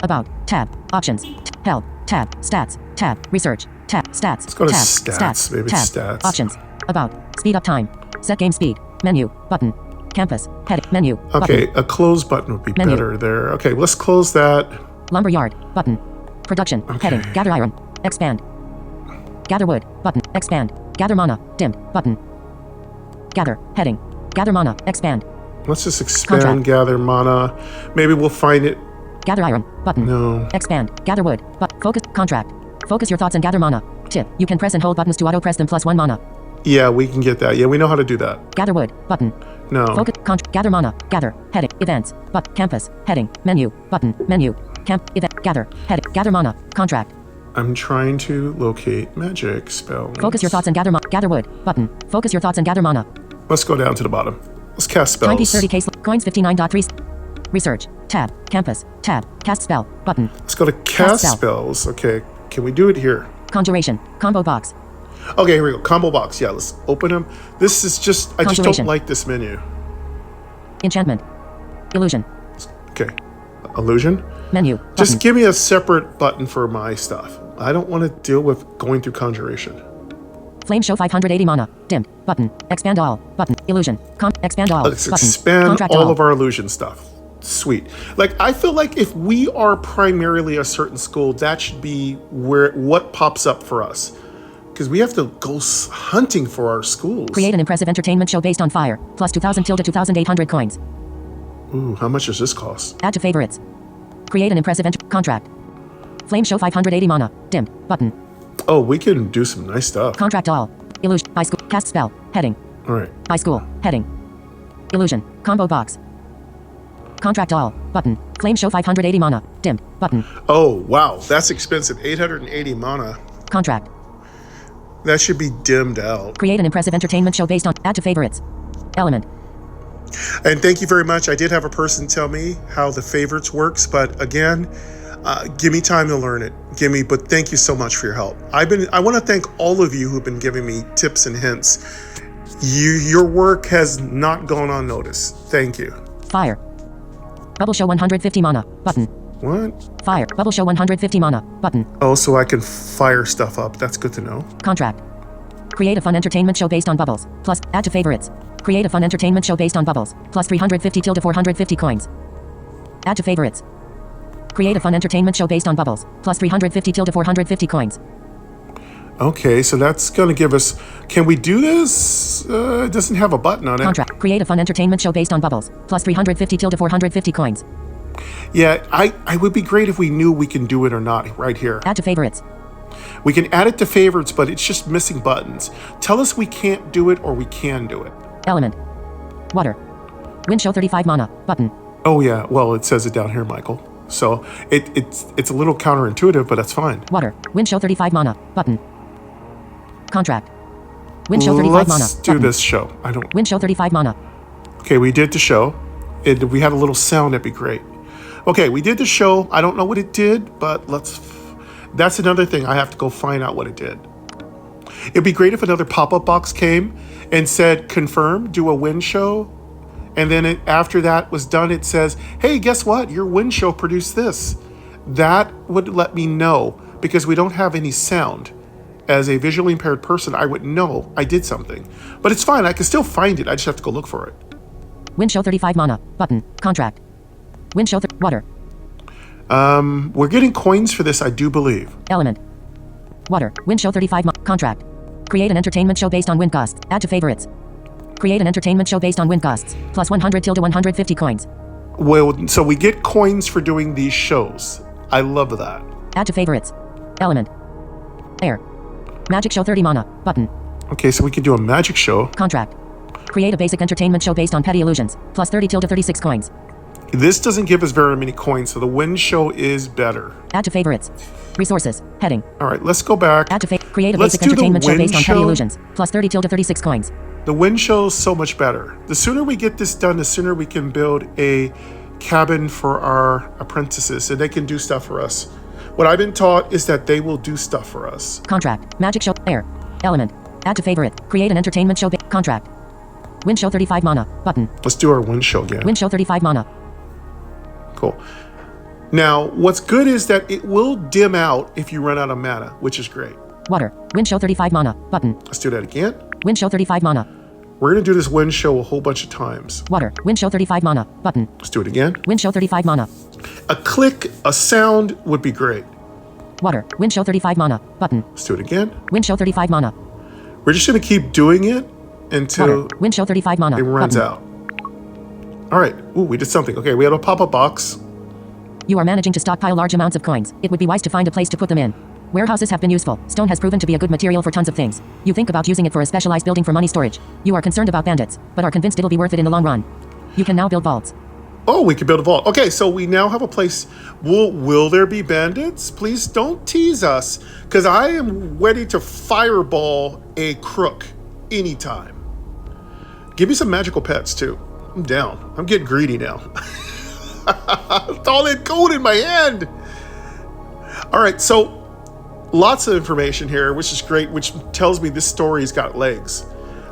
About. Tab. Options. Help. Tab. Stats. Tab. Research. Tab. Stats. Let's go to tab. stats. Maybe tab. stats. Options. About. Speed up time. Set game speed. Menu. Button. Campus. Head. Menu. Okay, Button. a close button would be Menu. better there. Okay, let's close that. Lumberyard. Button. Production. Heading. Gather iron. Expand. Gather wood. Button. Expand. Gather mana. Dim. Button. Gather. Heading. Gather mana. Expand. Let's just expand, Contract. gather mana. Maybe we'll find it. Gather iron. Button. No. Expand. Gather wood. But focus. Contract. Focus your thoughts and gather mana. Tip. You can press and hold buttons to auto press them +1 mana. Yeah, we can get that. Yeah, we know how to do that. Gather wood. Button. No. Focus. Gather mana. Gather. Heading. Events. But. Campus. Heading. Menu. Button. Menu. Camp. Event. Gather. Heading. Gather mana. Contract. I'm trying to locate magic spells. Focus your thoughts and gather mana. Gather wood. Button. Focus your thoughts and gather mana. Let's go down to the bottom. Let's cast spells. Timepiece 30 coins 59.3. Research. Tab. Campus. Tab. Cast spell. Button. Let's go to cast spells. Okay, can we do it here? Conjuration. Combo box. Okay, here we go. Combo box. Yeah, let's open them. This is just, I just don't Conjuration. like this menu. Enchantment. Illusion. Okay. Illusion. Menu. Just Button. give me a separate button for my stuff. I don't want to deal with going through conjuration. Flame show 580 mana. Dimmed. Button. Expand all. Button. Illusion. Expand all. Let's Button. expand Contract all of our illusion stuff. Sweet. Like, I feel like if we are primarily a certain school, that should be where what pops up for us. Because we have to go hunting for our schools. Create an impressive entertainment show based on fire. Plus 2,000 tilde 2,800 coins. Ooh, how much does this cost? Add to favorites. Create an impressive contract. Flame show 580 mana. Dimmed. Button. Oh, we can do some nice stuff. Contract all. Illusion. By school. Cast spell. Heading. All right. By school. Heading. Illusion. Combo box. Contract all. Button. Flame show 580 mana. Dim. Button. Oh, wow. That's expensive. 880 mana. Contract. That should be dimmed out. Create an impressive entertainment show based on. Add to favorites. Element. And thank you very much. I did have a person tell me how the favorites works, but again, give me time to learn it. But thank you so much for your help. I want to thank all of you who've been giving me tips and hints. Your work has not gone unnoticed. Thank you. Fire. Bubble show 150 mana. Button. What? Fire. Bubble show 150 mana. Button. Oh, so I can fire stuff up. That's good to know. Contract. Create a fun entertainment show based on bubbles. Plus, add to favorites. Create a fun entertainment show based on bubbles. Plus 350 tilde 450 coins. Add to favorites. Create a fun entertainment show based on bubbles. Plus 350 tilde 450 coins. Okay, so that's going to give us... Can we do this? It doesn't have a button on it. Contract. Create a fun entertainment show based on bubbles. Plus 350 tilde 450 coins. Yeah, I would be great if we knew we can do it or not right here. Add to favorites. We can add it to favorites, but it's just missing buttons. Tell us we can't do it or we can do it. Element. Water. Wind show 35 mana. Button. Oh yeah, well it says it down here, Michael. So it's a little counterintuitive, but that's fine. Water. Wind show 35 mana. Button. Contract. Wind show 35 mana. Let's do Button. this show. I don't. Wind show 35 mana. Okay, we did the show. We had a little sound. That'd be great. Okay, we did the show. I don't know what it did, but that's another thing. I have to go find out what it did. It'd be great if another pop-up box came and said, confirm, do a wind show. And then after that was done, it says, hey, guess what? Your wind show produced this. That would let me know, because we don't have any sound. As a visually impaired person, I would know I did something. But it's fine. I can still find it. I just have to go look for it. Wind show 35 mana. Button. Contract. Wind show water. We're getting coins for this, I do believe. Element. Water. Wind show 35 contract. Create an entertainment show based on win costs. Add to favorites. Create an entertainment show based on win costs. Plus 100 tilde 150 coins. Well, so we get coins for doing these shows. I love that. Add to favorites. Element. Air. Magic show 30 mana. Button. Okay, so we can do a magic show. Contract. Create a basic entertainment show based on petty illusions. Plus 30 tilde 36 coins. This doesn't give us very many coins, so the wind show is better. Add to favorites. Resources. Heading. All right, let's go back. Add to create a Let's basic do the entertainment show wind based on petty show. illusions. Plus 30 tilde 36 coins. The wind show is so much better. The sooner we get this done, the sooner we can build a cabin for our apprentices, and they can do stuff for us. What I've been taught is that they will do stuff for us. Contract. Magic show. Air. Element. Add to favorite. Create an entertainment show. Contract. Wind show 35 mana. Button. Let's do our wind show again. Wind show 35 mana. Cool. Now, what's good is that it will dim out if you run out of mana, which is great. Water. Wind show 35 mana. Button. Let's do that again. Wind show 35 mana. We're going to do this wind show a whole bunch of times. Water. Wind show 35 mana. Button. Let's do it again. Wind show 35 mana. A click, a sound would be great. Water. Wind show 35 mana. Button. Let's do it again. Wind show 35 mana. We're just going to keep doing it until Water. Wind show 35 mana. it runs Button. out. All right. Ooh, we did something. Okay, we had a pop-up box. You are managing to stockpile large amounts of coins. It would be wise to find a place to put them in. Warehouses have been useful. Stone has proven to be a good material for tons of things. You think about using it for a specialized building for money storage. You are concerned about bandits, but are convinced it'll be worth it in the long run. You can now build vaults. Oh, we can build a vault. Okay, so we now have a place. Will there be bandits? Please don't tease us, because I am ready to fireball a crook anytime. Give me some magical pets, too. I'm down. I'm getting greedy now. With all that gold in my hand. All right, so lots of information here, which is great, which tells me this story's got legs.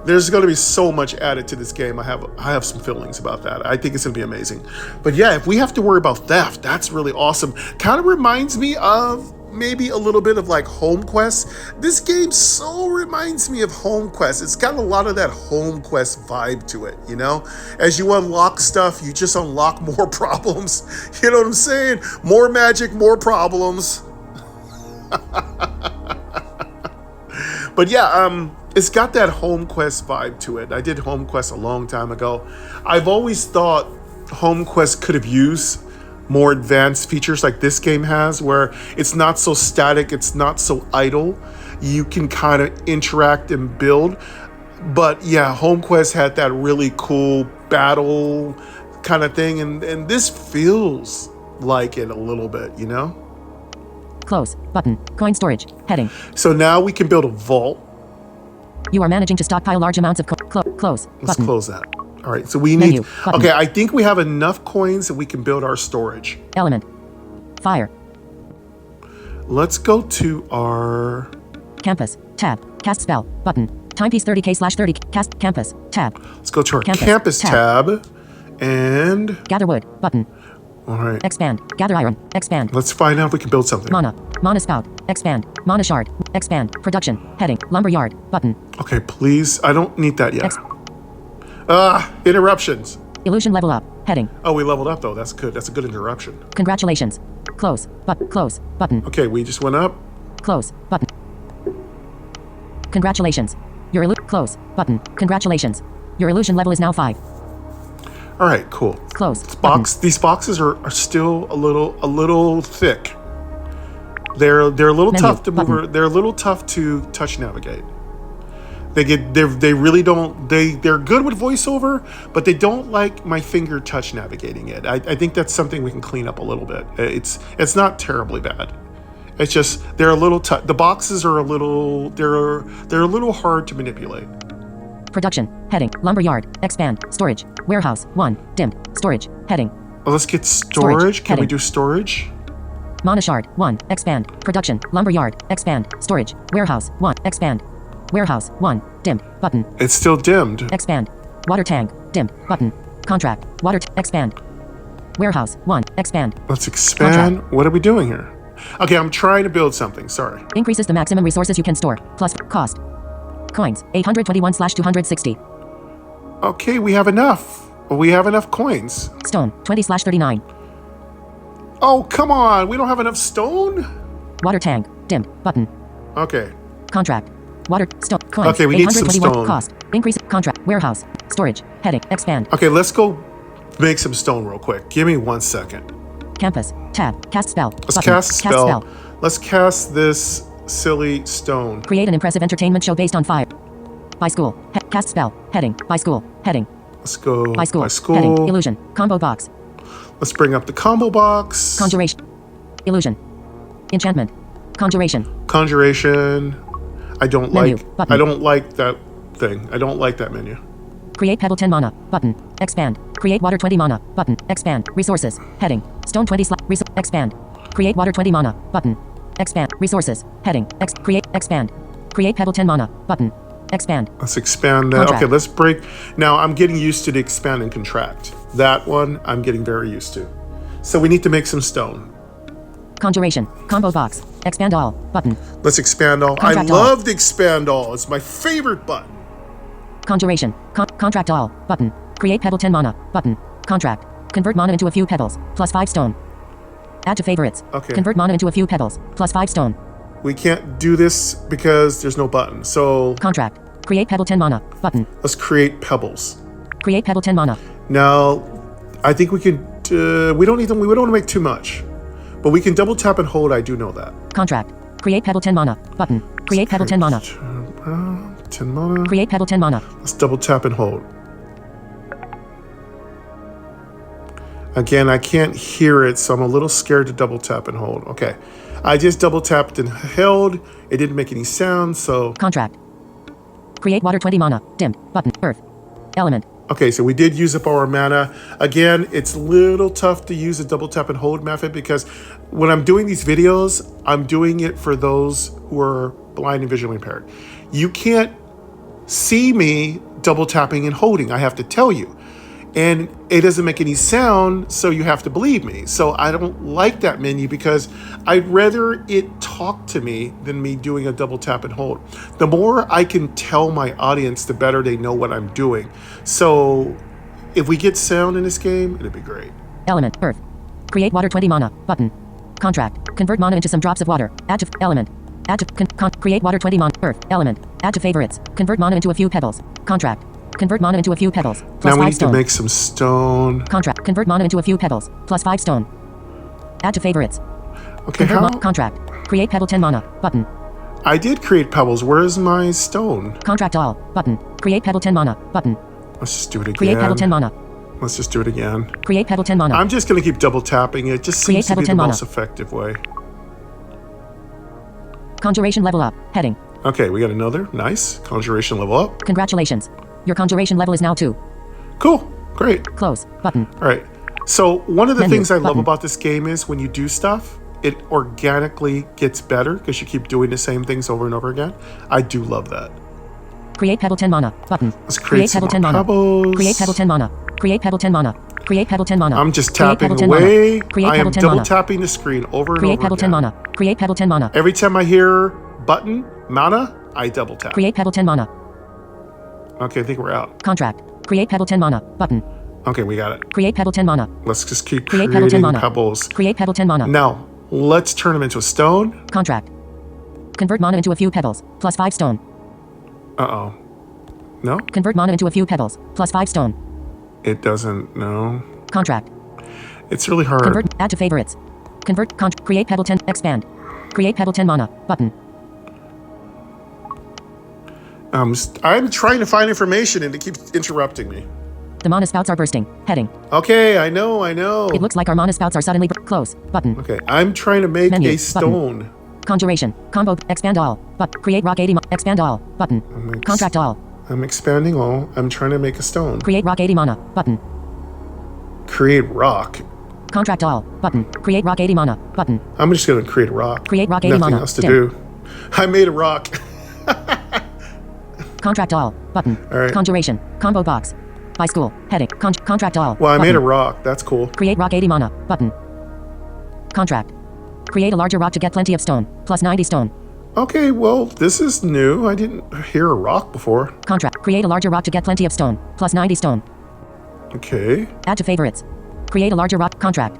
There's going to be so much added to this game. I have some feelings about that. I think it's going to be amazing. But yeah, if we have to worry about theft, that's really awesome. Kind of reminds me of maybe a little bit of like Home Quest. This game so reminds me of Home Quest. It's got a lot of that Home Quest vibe to it, you know? As you unlock stuff, you just unlock more problems. You know what I'm saying? More magic, more problems. But yeah, it's got that Home Quest vibe to it. I did Home Quest a long time ago. I've always thought Home Quest could have used more advanced features like this game has, where it's not so static, it's not so idle. You can kind of interact and build. But yeah, Home Quest had that really cool battle kind of thing, and this feels like it a little bit, you know? Close. Button. Coin storage. Heading. So now we can build a vault. You are managing to stockpile large amounts of close. Let's Button. close that. All right, so we Menu. need... Button. Okay, I think we have enough coins that we can build our storage. Element. Fire. Let's go to our... Campus. Tab. Cast spell. Button. Timepiece 30k/30. Cast. Campus. Tab. Let's go to our Campus. campus Tab. tab. And... Gather wood. Button. All right, Expand. Gather iron. Expand. let's find out if we can build something. Mana. Mana spout. Expand. Mana shard. Expand. Production. Heading. Lumberyard. Button. Okay, please. I don't need that yet. Ex- Interruptions. Illusion level up. Heading. Oh, we leveled up though. That's good. That's a good interruption. Congratulations. Close. Close. Button. Okay, we just went up. Close. Button. Congratulations. Your close. Button. Congratulations. Your illusion level is now 5. All right, cool. Close. Button. These boxes are still a little thick. They're a little Menu. tough to Button. move. They're a little tough to touch navigate. They really don't. They're good with voiceover, but they don't like my finger touch navigating it. I think that's something we can clean up a little bit. It's not terribly bad. It's just they're a little the boxes are a little they're a little hard to manipulate. Production. Heading. Lumberyard. Expand. Storage. Warehouse. 1. Dimmed. Storage. Heading. Well, let's get storage. Can we Heading. do storage? Mana shard. 1. Expand. Production. Lumberyard. Expand. Storage. Warehouse. 1. Expand. Warehouse. 1. Dimmed. Button. It's still dimmed. Expand. Water tank. Dimmed. Button. Contract. Expand. Warehouse. 1. Expand. Let's expand. What are we doing here? Okay, I'm trying to build something. Sorry. Increases the maximum resources you can store. Plus cost. Coins. 821/260. Okay, we have enough. We have enough coins. Stone. 20/39. Oh, come on. We don't have enough stone? Water tank. Dimmed. Button. Okay. Contract. Water. Stone. Coins. Okay, we need some 821. stone. Cost. Increase. Contract. Warehouse. Storage. Heading. Expand. Okay, let's go make some stone real quick. Give me 1 second. Campus. Tab. Cast spell. Let's Button. cast a spell. Let's cast this silly stone. Create an impressive entertainment show based on fire. By school. Cast spell. Heading. By school. Heading. Let's go By school. by school. Heading. Illusion. Combo box. Let's bring up the combo box. Conjuration. Illusion. Enchantment. Conjuration. Conjuration. I don't Menu. like. Button. I don't like that thing. I don't like that menu. Create pebble 10 mana. Button. Expand. Create water 20 mana. Button. Expand. Resources. Heading. Stone 20 expand. Create water 20 mana. Button. Expand. Resources. Heading. Create. Expand. Create pebble 10 mana. Button. Expand. Let's expand that. Contract. Okay, let's break. Now I'm getting used to the expand and contract. That one I'm getting very used to. So we need to make some stone. Conjuration. Combo box. Expand all. Button. Let's expand all. Contract I all. love the expand all. It's my favorite button. Conjuration. Contract all. Button. Create pebble 10 mana. Button. Contract. Convert mana into a few pebbles. Plus 5 stone. Add to favorites. Okay. Convert mana into a few pebbles. Plus 5 stone. We can't do this because there's no button. So Contract. Create pebble 10 mana. Button. let's create pebbles. Create pebble 10 mana. Now, I think we could. We don't need them. We don't want to make too much, but we can double tap and hold. I do know that. Contract. Create pebble 10 mana. Button. Create pebble 10 mana. 10 mana. Create pebble 10 mana. Let's double tap and hold. Again, I can't hear it, so I'm a little scared to double tap and hold. Okay. I just double tapped and held. It didn't make any sound, so. Contract. Create water 20 mana. Dimmed. Button. Earth. Element. Okay, so we did use up our mana. Again, it's a little tough to use a double tap and hold method because when I'm doing these videos, I'm doing it for those who are blind and visually impaired. You can't see me double tapping and holding. I have to tell you. And it doesn't make any sound, so you have to believe me. So I don't like that menu because I'd rather it talk to me than me doing a double tap and hold. The more I can tell my audience, the better they know what I'm doing. So if we get sound in this game, it'd be great. Element. Earth. Create water 20 mana. Button. Contract. Convert mana into some drops of water. Add to element. Add to create water 20 mana. Earth. Element. Add to favorites. Convert mana into a few pebbles. Contract. Convert mana into a few pebbles. Plus Now we 5 need stone. to make some stone. Contract. Convert mana into a few pebbles. Plus 5 stone. Add to favorites. Okay, Convert how? contract. Create pebble 10 mana. Button. I did create pebbles. Where's my stone? Contract all. Button. Create pebble 10 mana. Button. Let's just do it again. Create pebble 10 mana. Let's just do it again. Create pebble 10 mana. I'm just going to keep double tapping. It just Create seems to pebble be the 10 mana. most effective way. Conjuration level up. Heading. Okay, we got another. Nice. Conjuration level up. Congratulations. Your conjuration level is now 2. Cool. Great. Close. Button. All right. So one of the Menu, things I love button. about this game is when you do stuff, it organically gets better because you keep doing the same things over and over again. I do love that. Create pebble 10 mana. Button. Let's create some pebble 10 more mana. pebbles. Create pebble 10 mana. Create pebble 10 mana. Create pebble 10 mana. I'm just Create tapping pebble 10 away. mana. Create I am pebble 10 double mana. tapping the screen over and Create over pebble 10 again. mana. Create pebble 10 mana. Every time I hear button, mana, I double tap. Create pebble 10 mana. Okay, I think we're out. Contract. Create pebble 10 mana. Button. Okay, we got it. Create pebble 10 mana. Let's just keep Create pebble 10 creating mana. pebbles. Create pebble 10 mana. Now, let's turn them into a stone. Contract. Convert mana into a few pebbles. Plus 5 stone. Uh-oh. No? Convert mana into a few pebbles. Plus 5 stone. It doesn't. No. Contract. It's really hard. Convert. Add to favorites. Convert. Create pebble 10. Expand. Create pebble 10 mana. Button. I'm trying to find information and it keeps interrupting me. The mana spouts are bursting. Heading. Okay, I know. It looks like our mana spouts are suddenly close. Button. Okay, I'm trying to make Menu, a stone. Button. Conjuration. Combo. Expand all. But create rock 80. Expand all. Button. Contract all. I'm expanding all. I'm trying to make a stone. Create rock 80 mana. Button. Create rock. Contract all. Button. Create rock 80 mana. Button. I'm just going to create a rock. Create rock 80 Nothing mana. else to Dim. do. I made a rock. Contract all. Button. All right. Conjuration. Combo box. By school. Heading. Contract all. Well, I Button. made a rock. That's cool. Create rock 80 mana. Button. Contract. Create a larger rock to get plenty of stone. Plus 90 stone. Okay, well, this is new. I didn't hear a rock before. Contract. Create a larger rock to get plenty of stone. Plus 90 stone. Okay. Add to favorites. Create a larger rock. Contract.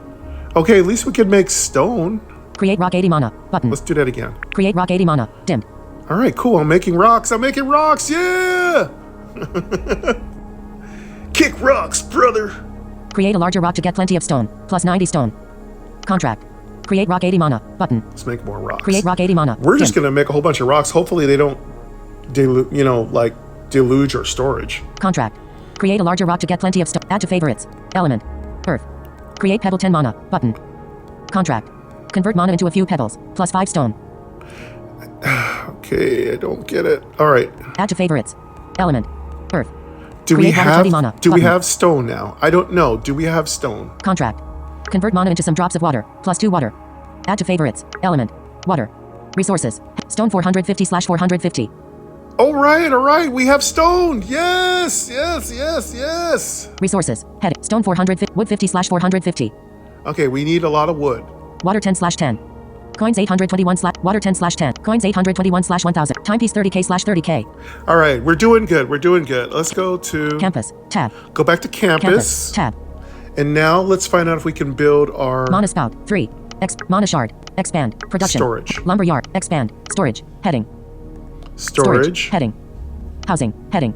Okay, at least we could make stone. Create rock 80 mana. Button. Let's do that again. Create rock 80 mana. Dimmed. All right, cool. I'm making rocks. Yeah! Kick rocks, brother. Create a larger rock to get plenty of stone. Plus 90 stone. Contract. Create rock 80 mana. Button. Let's make more rocks. Create rock 80 mana. We're just Dimmed. going to make a whole bunch of rocks. Hopefully they don't deluge our storage. Contract. Create a larger rock to get plenty of stone. Add to favorites. Element. Earth. Create pebble 10 mana. Button. Contract. Convert mana into a few pebbles. Plus 5 stone. Okay, I don't get it. All right. Add to favorites. Element. Earth. Do we Create mana 20 have mana. do we Button. have stone now? I don't know. Do we have stone? Contract. Convert mana into some drops of water. Plus 2 water. Add to favorites. Element. Water. Resources. Stone 450/450. All right. We have stone. Yes. Resources. Head. Stone 450. Wood 50/450. Okay, we need a lot of wood. Water 10/10. Coins 821 slash water 10/10. Coins 821/1000. Timepiece 30k/30k. All right, we're doing good. Let's go to Campus. Tab. go back to campus. Tab. And now let's find out if we can build our Mana spout. 3. Mana shard. Expand. Production. Storage. Lumberyard. Expand. Storage. Heading. storage. Heading. Housing. Heading.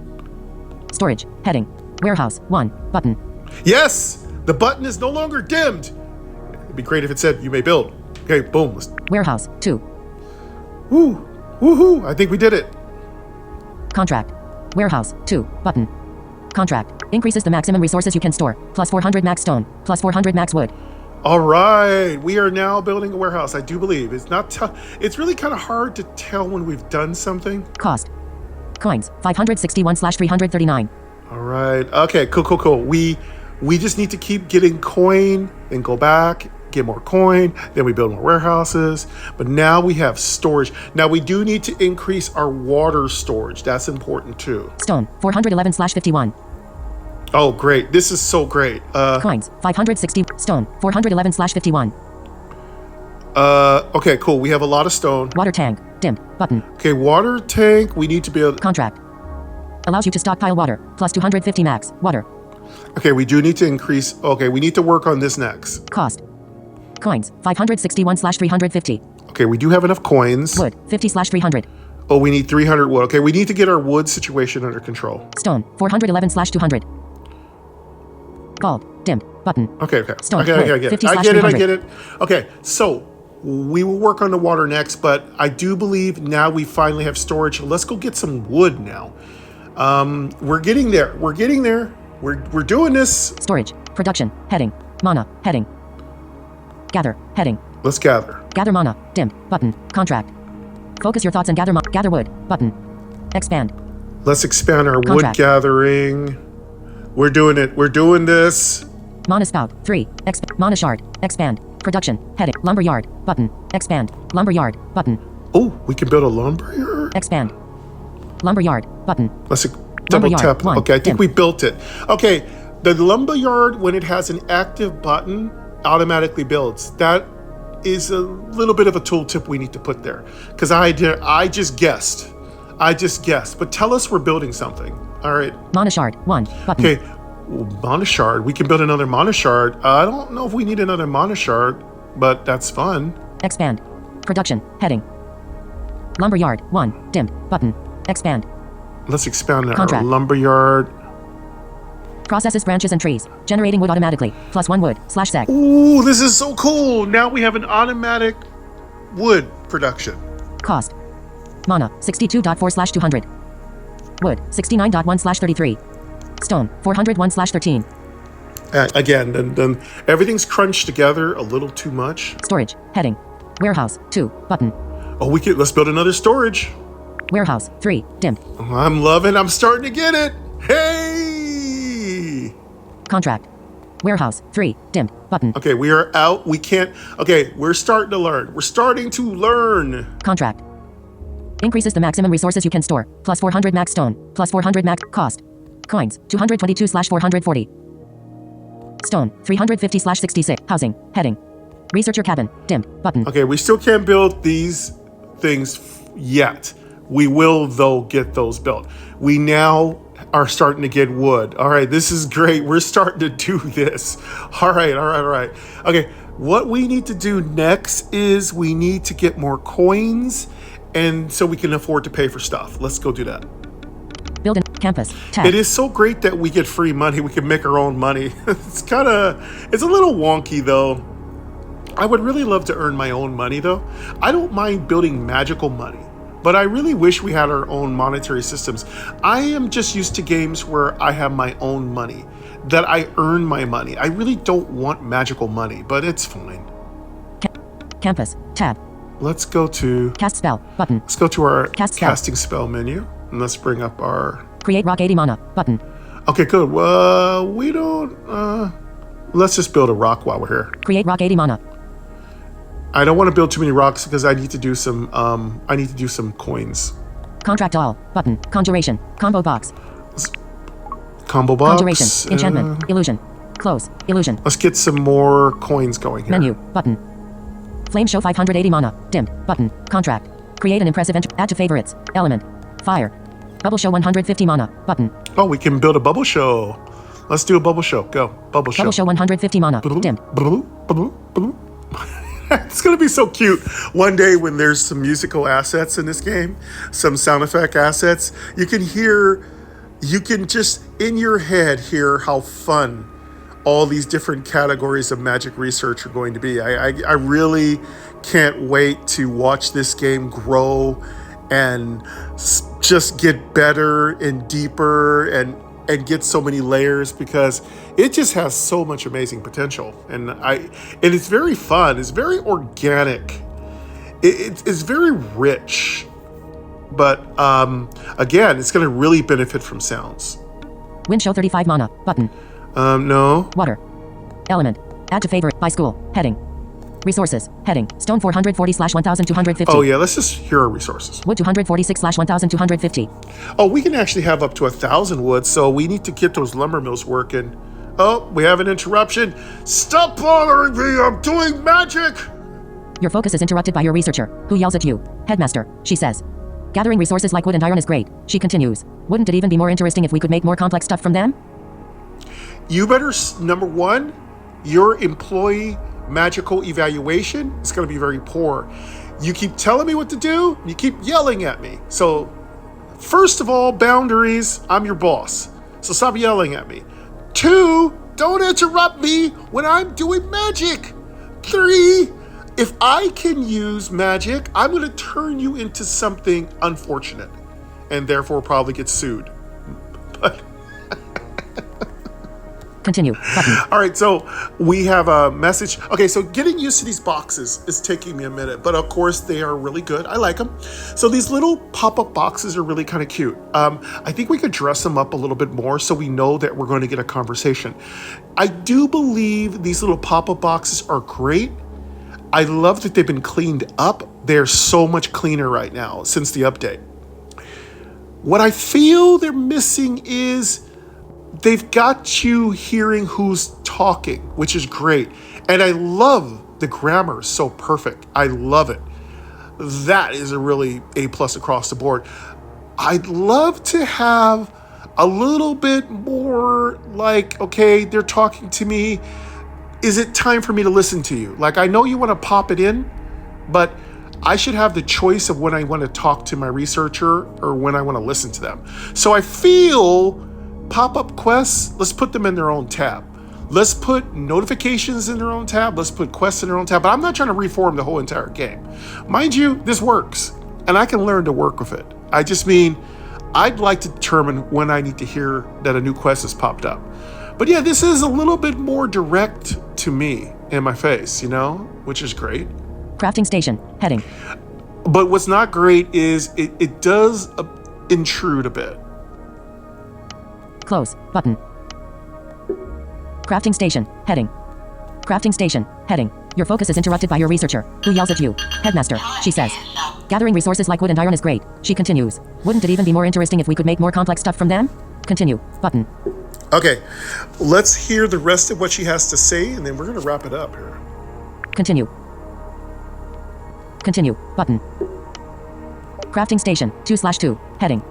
Storage. Heading. Warehouse. 1. Button. Yes, the button is no longer dimmed. It'd be great if it said you may build. Okay, boom. Let's, Warehouse. 2. woohoo! I think we did it. Contract. Warehouse. 2. Button. Contract. Increases the maximum resources you can store. Plus 400 max stone. Plus 400 max wood. All right, we are now building a warehouse. I do believe it's not. It's really kind of hard to tell when we've done something. Cost. Coins. 561/339. All right. Okay. Cool. We just need to keep getting coin, then go back, get more coin, then we build more warehouses. But now we have storage. Now we do need to increase our water storage. That's important too. Stone. 411/51. Oh, great. This is so great. Coins. 560. Stone. 411/51. Okay, cool. We have a lot of stone. Water tank. Dimmed. Button. Okay, water tank. We need to be able. Contract. Allows you to stockpile water. Plus 250 max. Water. Okay, we do need to increase. Okay, we need to work on this next. Cost. Coins. 561/350. Okay, we do have enough coins. Wood. 50/300. Oh, we need 300 wood. Okay, we need to get our wood situation under control. Stone. 411/200. Bulb. Dimmed. Button. Okay. Stone. Okay, Wood. I get it. 50/300. Okay, so we will work on the water next, but I do believe now we finally have storage. Let's go get some wood now. We're getting there. We're doing this. Storage. Production. Heading. Mana. Heading. Gather. Heading. Let's gather. Gather mana. Dimmed. Button. Contract. Focus your thoughts and gather wood. Button. Expand. Let's expand our wood Contract. gathering. We're doing it. We're doing this. Mana spout. 3. Mana shard. Expand. Production. Heading. Lumberyard. Button. Expand. Lumberyard. Button. Oh, we can build a lumberyard. Expand. Lumberyard. Button. Let's double Lumberyard, tap. 1. Okay, I think Dim. we built it. Okay, the lumberyard, when it has an active button, automatically builds. That is a little bit of a tooltip we need to put there. Because I just guessed. But tell us we're building something. All right. Mana shard. 1. Button. Okay. Mana shard. We can build another mana shard. I don't know if we need another mana shard, but that's fun. Expand. Production. Heading. Lumberyard. 1. Dimmed. Button. Expand. Let's expand our Contract. lumberyard. Processes branches and trees. Generating wood automatically. Plus 1 wood. /sec. Ooh, this is so cool. Now we have an automatic wood production. Cost. Mana. 62.4/200. Wood, 69.1/33. Stone, 401/13. Again, then everything's crunched together a little too much. Storage, heading. Warehouse, 2, button. Oh, let's build another storage. Warehouse, 3, dim. I'm starting to get it. Hey! Contract. Warehouse, 3, dim, button. Okay, we are out. We can't. Okay, we're starting to learn. We're starting to learn. Contract. Increases the maximum resources you can store. Plus 400 max stone. Plus 400 max cost. Coins, 222/440. Stone, 350/66. Housing, heading. Researcher cabin, dim, button. Okay, we still can't build these things yet. We will, though, get those built. We now are starting to get wood. All right, this is great. We're starting to do this. All right. Okay, what we need to do next is we need to get more coins, and so we can afford to pay for stuff. Let's go do that. Build in campus, tab. It is so great that we get free money. We can make our own money. It's a little wonky, though. I would really love to earn my own money, though. I don't mind building magical money, but I really wish we had our own monetary systems. I am just used to games where I have my own money, that I earn my money. I really don't want magical money, but it's fine. Campus, tab. Let's go to Cast spell, button. Let's go to our Cast spell. casting spell menu, and let's bring up our. Create rock 80 mana, button. Okay, good. We don't. Let's just build a rock while we're here. Create rock 80 mana. I don't want to build too many rocks because I need to do some. I need to do some coins. Contract all, button. Conjuration, combo box. Combo box. Conjuration, enchantment, illusion. Close, illusion. Let's get some more coins going here. Menu, button. Flame show 580 mana, dim, button. Contract. Create an impressive add to favorites. Element. Fire. Bubble show 150 mana, button. Oh, we can build a bubble show. Let's do a bubble show. Go. Bubble show. Bubble show 150 mana, dim. It's going to be so cute. One day when there's some musical assets in this game, some sound effect assets, you can just in your head hear how fun all these different categories of magic research are going to be. I really can't wait to watch this game grow and just get better and deeper and get so many layers, because it just has so much amazing potential. And it's very fun. It's very organic. It's very rich. But again, it's going to really benefit from sounds. Wind show 35 mana, button. No. Water. Element. Add to favorite by school. Heading. Resources. Heading. Stone 440/1250. Oh yeah, let's just hear our resources. Wood 246/1250. Oh, we can actually have up to 1,000 wood, so we need to get those lumber mills working. Oh, we have an interruption. Stop bothering me, I'm doing magic! Your focus is interrupted by your researcher, who yells at you. Headmaster, she says. Gathering resources like wood and iron is great, she continues. Wouldn't it even be more interesting if we could make more complex stuff from them? You better, number one, your employee magical evaluation is going to be very poor. You keep telling me what to do, you keep yelling at me. So, first of all, boundaries, I'm your boss. So stop yelling at me. 2, don't interrupt me when I'm doing magic. 3, if I can use magic, I'm going to turn you into something unfortunate and therefore probably get sued. But Continue. Button. all right, so we have a message. Okay, so getting used to these boxes is taking me a minute, but of course they are really good. I like them. So these little pop-up boxes are really kind of cute. I think we could dress them up a little bit more so we know that we're going to get a conversation. I do believe these little pop-up boxes are great. I love that they've been cleaned up. They're so much cleaner right now since the update. What I feel they're missing is they've got you hearing who's talking, which is great. And I love the grammar, so perfect. I love it. That is a really A+ across the board. I'd love to have a little bit more like, okay, they're talking to me. Is it time for me to listen to you? Like, I know you want to pop it in, but I should have the choice of when I want to talk to my researcher or when I want to listen to them. So I feel pop-up quests, let's put them in their own tab. Let's put notifications in their own tab. Let's put quests in their own tab. But I'm not trying to reform the whole entire game. Mind you, this works, and I can learn to work with it. I just mean, I'd like to determine when I need to hear that a new quest has popped up. But yeah, this is a little bit more direct to me in my face, which is great. Crafting station. Heading. But what's not great is it does intrude a bit. Close. Button. Crafting station. Heading. Crafting station. Heading. Your focus is interrupted by your researcher, who yells at you. Headmaster, she says. Gathering resources like wood and iron is great, she continues. Wouldn't it even be more interesting if we could make more complex stuff from them? Continue. Button. Okay, let's hear the rest of what she has to say, and then we're going to wrap it up here. Continue. Continue. Button. Crafting station. 2/2. Heading.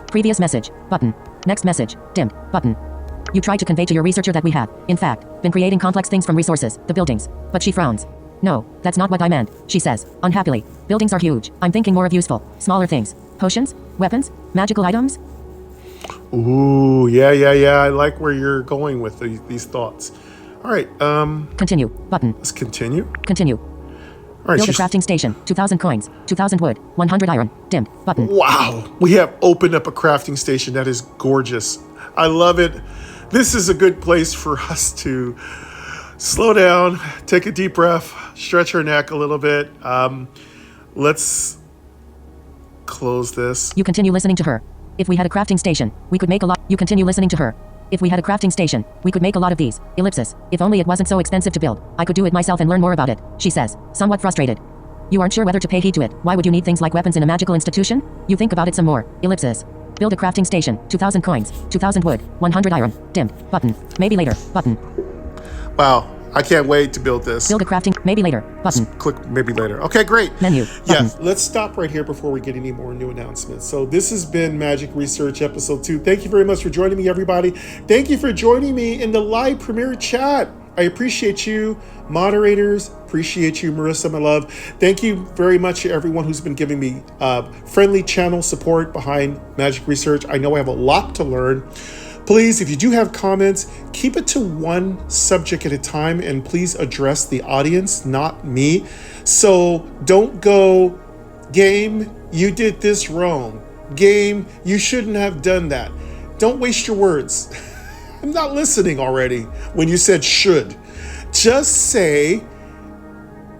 Previous message. Button. Next message. Dimmed. Button. You tried to convey to your researcher that we had, in fact, been creating complex things from resources, the buildings. But she frowns. No, that's not what I meant, she says, unhappily. Buildings are huge. I'm thinking more of useful, smaller things. Potions? Weapons? Magical items? Ooh, yeah. I like where you're going with these thoughts. All right, Continue. Button. let's continue. Continue. All right, Build a crafting station. 2,000 coins. 2,000 wood. 100 iron. Dimmed. Button. Wow, we have opened up a crafting station that is gorgeous. I love it. This is a good place for us to slow down, take a deep breath, stretch our neck a little bit. Let's close this. You continue listening to her. If we had a crafting station, we could make a lot. You continue listening to her. If we had a crafting station, we could make a lot of these. Ellipsis. If only it wasn't so expensive to build. I could do it myself and learn more about it, she says, somewhat frustrated. You aren't sure whether to pay heed to it. Why would you need things like weapons in a magical institution? You think about it some more. Ellipsis. Build a crafting station. 2,000 coins. 2,000 wood. 100 iron. Dimmed. Button. Maybe later. Button. Wow, I can't wait to build this. Build a crafting. Maybe later. Button. Click maybe later. Okay, great. Menu. Yeah, Button. let's stop right here before we get any more new announcements. So this has been Magic Research Episode 2. Thank you very much for joining me, everybody. Thank you for joining me in the live premiere chat. I appreciate you, moderators. Appreciate you, Marissa, my love. Thank you very much to everyone who's been giving me friendly channel support behind Magic Research. I know I have a lot to learn. Please, if you do have comments, keep it to one subject at a time, and please address the audience, not me. So don't go, game, you did this wrong. Game, you shouldn't have done that. Don't waste your words. I'm not listening already when you said should. Just say,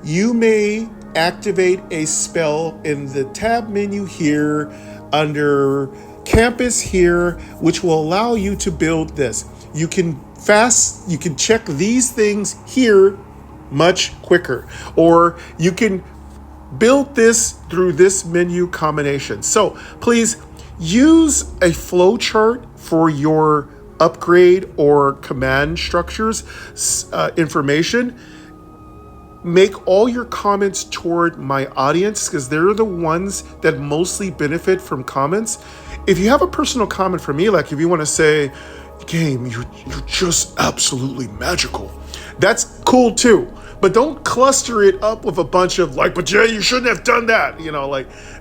you may activate a spell in the tab menu here under campus here, which will allow you to build this. You can check these things here much quicker, or you can build this through this menu combination. So please use a flow chart for your upgrade or command structures information. Make all your comments toward my audience, because they're the ones that mostly benefit from comments. If you have a personal comment for me, like if you want to say, game, you're just absolutely magical, that's cool too. But don't cluster it up with a bunch of like, but Jay, you shouldn't have done that.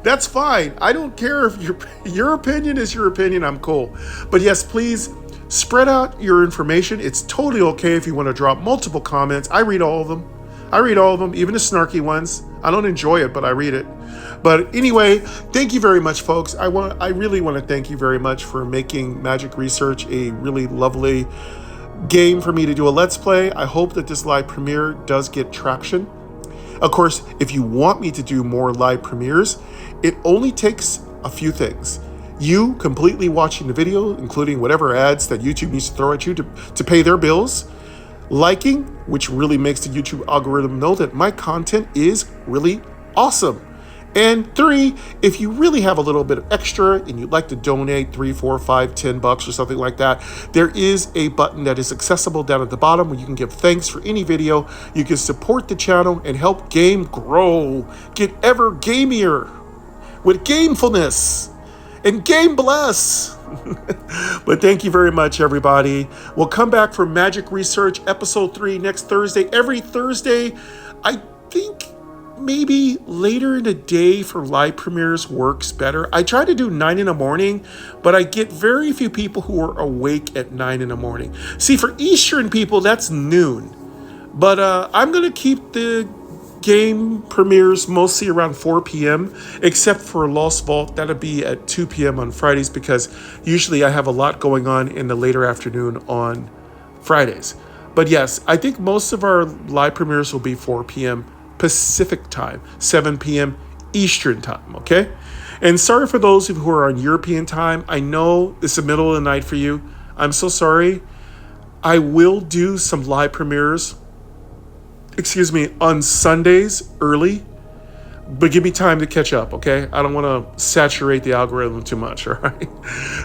That's fine. I don't care if your opinion is your opinion. I'm cool. But yes, please spread out your information. It's totally okay if you want to drop multiple comments. I read all of them. Even the snarky ones. I don't enjoy it, but I read it. But anyway, thank you very much, folks. I really want to thank you very much for making Magic Research a really lovely game for me to do a Let's Play. I hope that this live premiere does get traction. Of course, if you want me to do more live premieres, it only takes a few things. You completely watching the video, including whatever ads that YouTube needs to throw at you to pay their bills. Liking, which really makes the YouTube algorithm know that my content is really awesome. And 3, if you really have a little bit of extra and you'd like to donate $3, $4, $5, $10 or something like that, there is a button that is accessible down at the bottom where you can give thanks for any video. You can support the channel and help game grow, get ever gamier with gamefulness and game bless. But thank you very much, everybody. We'll come back for Magic Research Episode 3 next Thursday. Every Thursday, I think maybe later in the day for live premieres works better. I try to do 9 in the morning, but I get very few people who are awake at 9 in the morning. See, for Eastern people, that's noon. But I'm going to keep the game premieres mostly around 4 p.m., except for Lost Vault. That'll be at 2 p.m. on Fridays because usually I have a lot going on in the later afternoon on Fridays. But yes, I think most of our live premieres will be 4 p.m. Pacific time, 7 p.m. Eastern time, okay? And sorry for those who are on European time. I know it's the middle of the night for you. I'm so sorry. I will do some live premieres, on Sundays early, but give me time to catch up, okay? I don't want to saturate the algorithm too much, all right?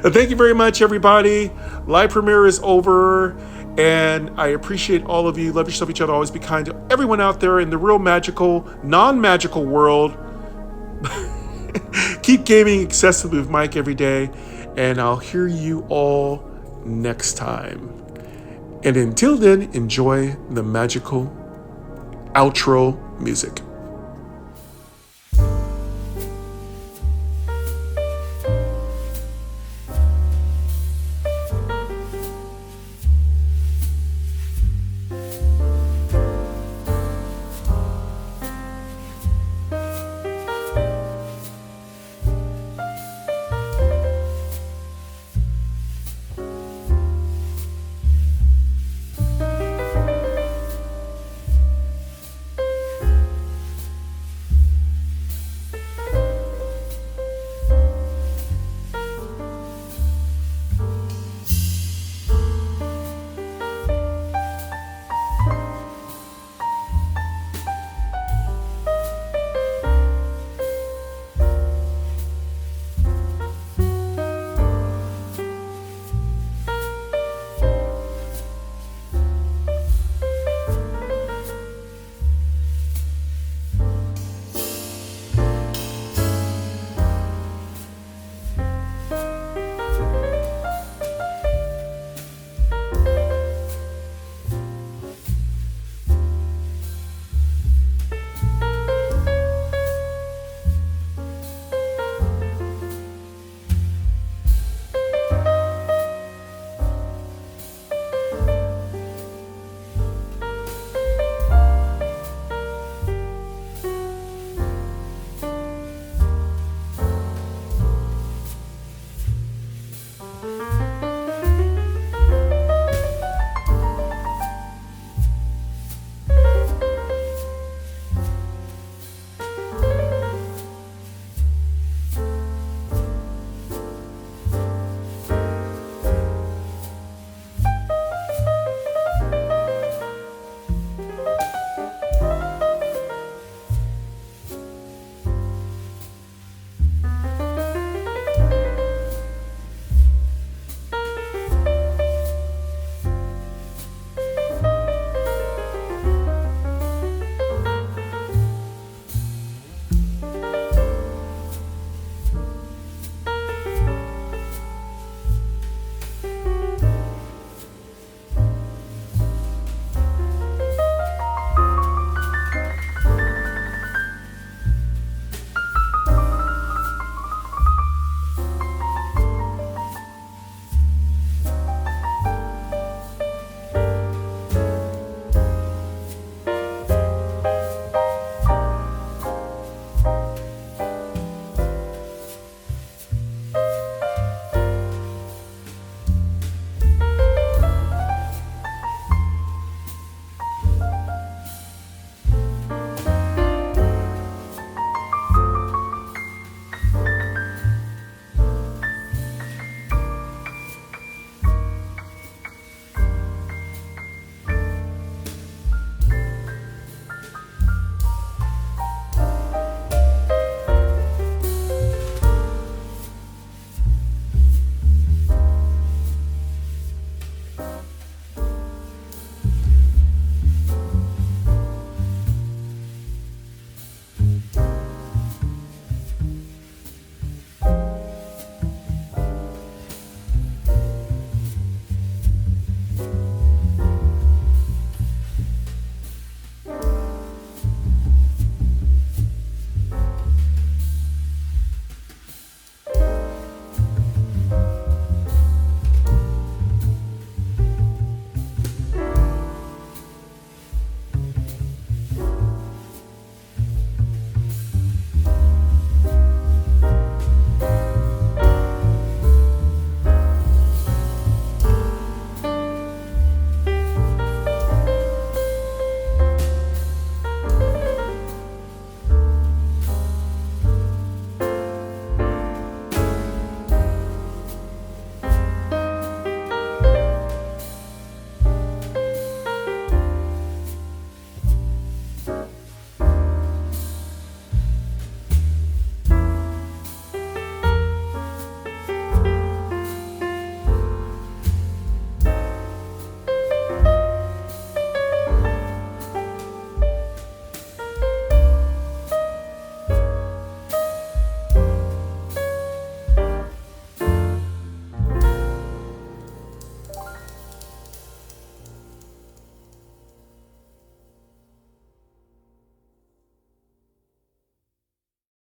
Thank you very much, everybody. Live premiere is over, and I appreciate all of you. Love yourself, each other. Always be kind to everyone out there in the real magical, non-magical world. Keep gaming excessively with Mike every day, and I'll hear you all next time. And until then, enjoy the magical outro music.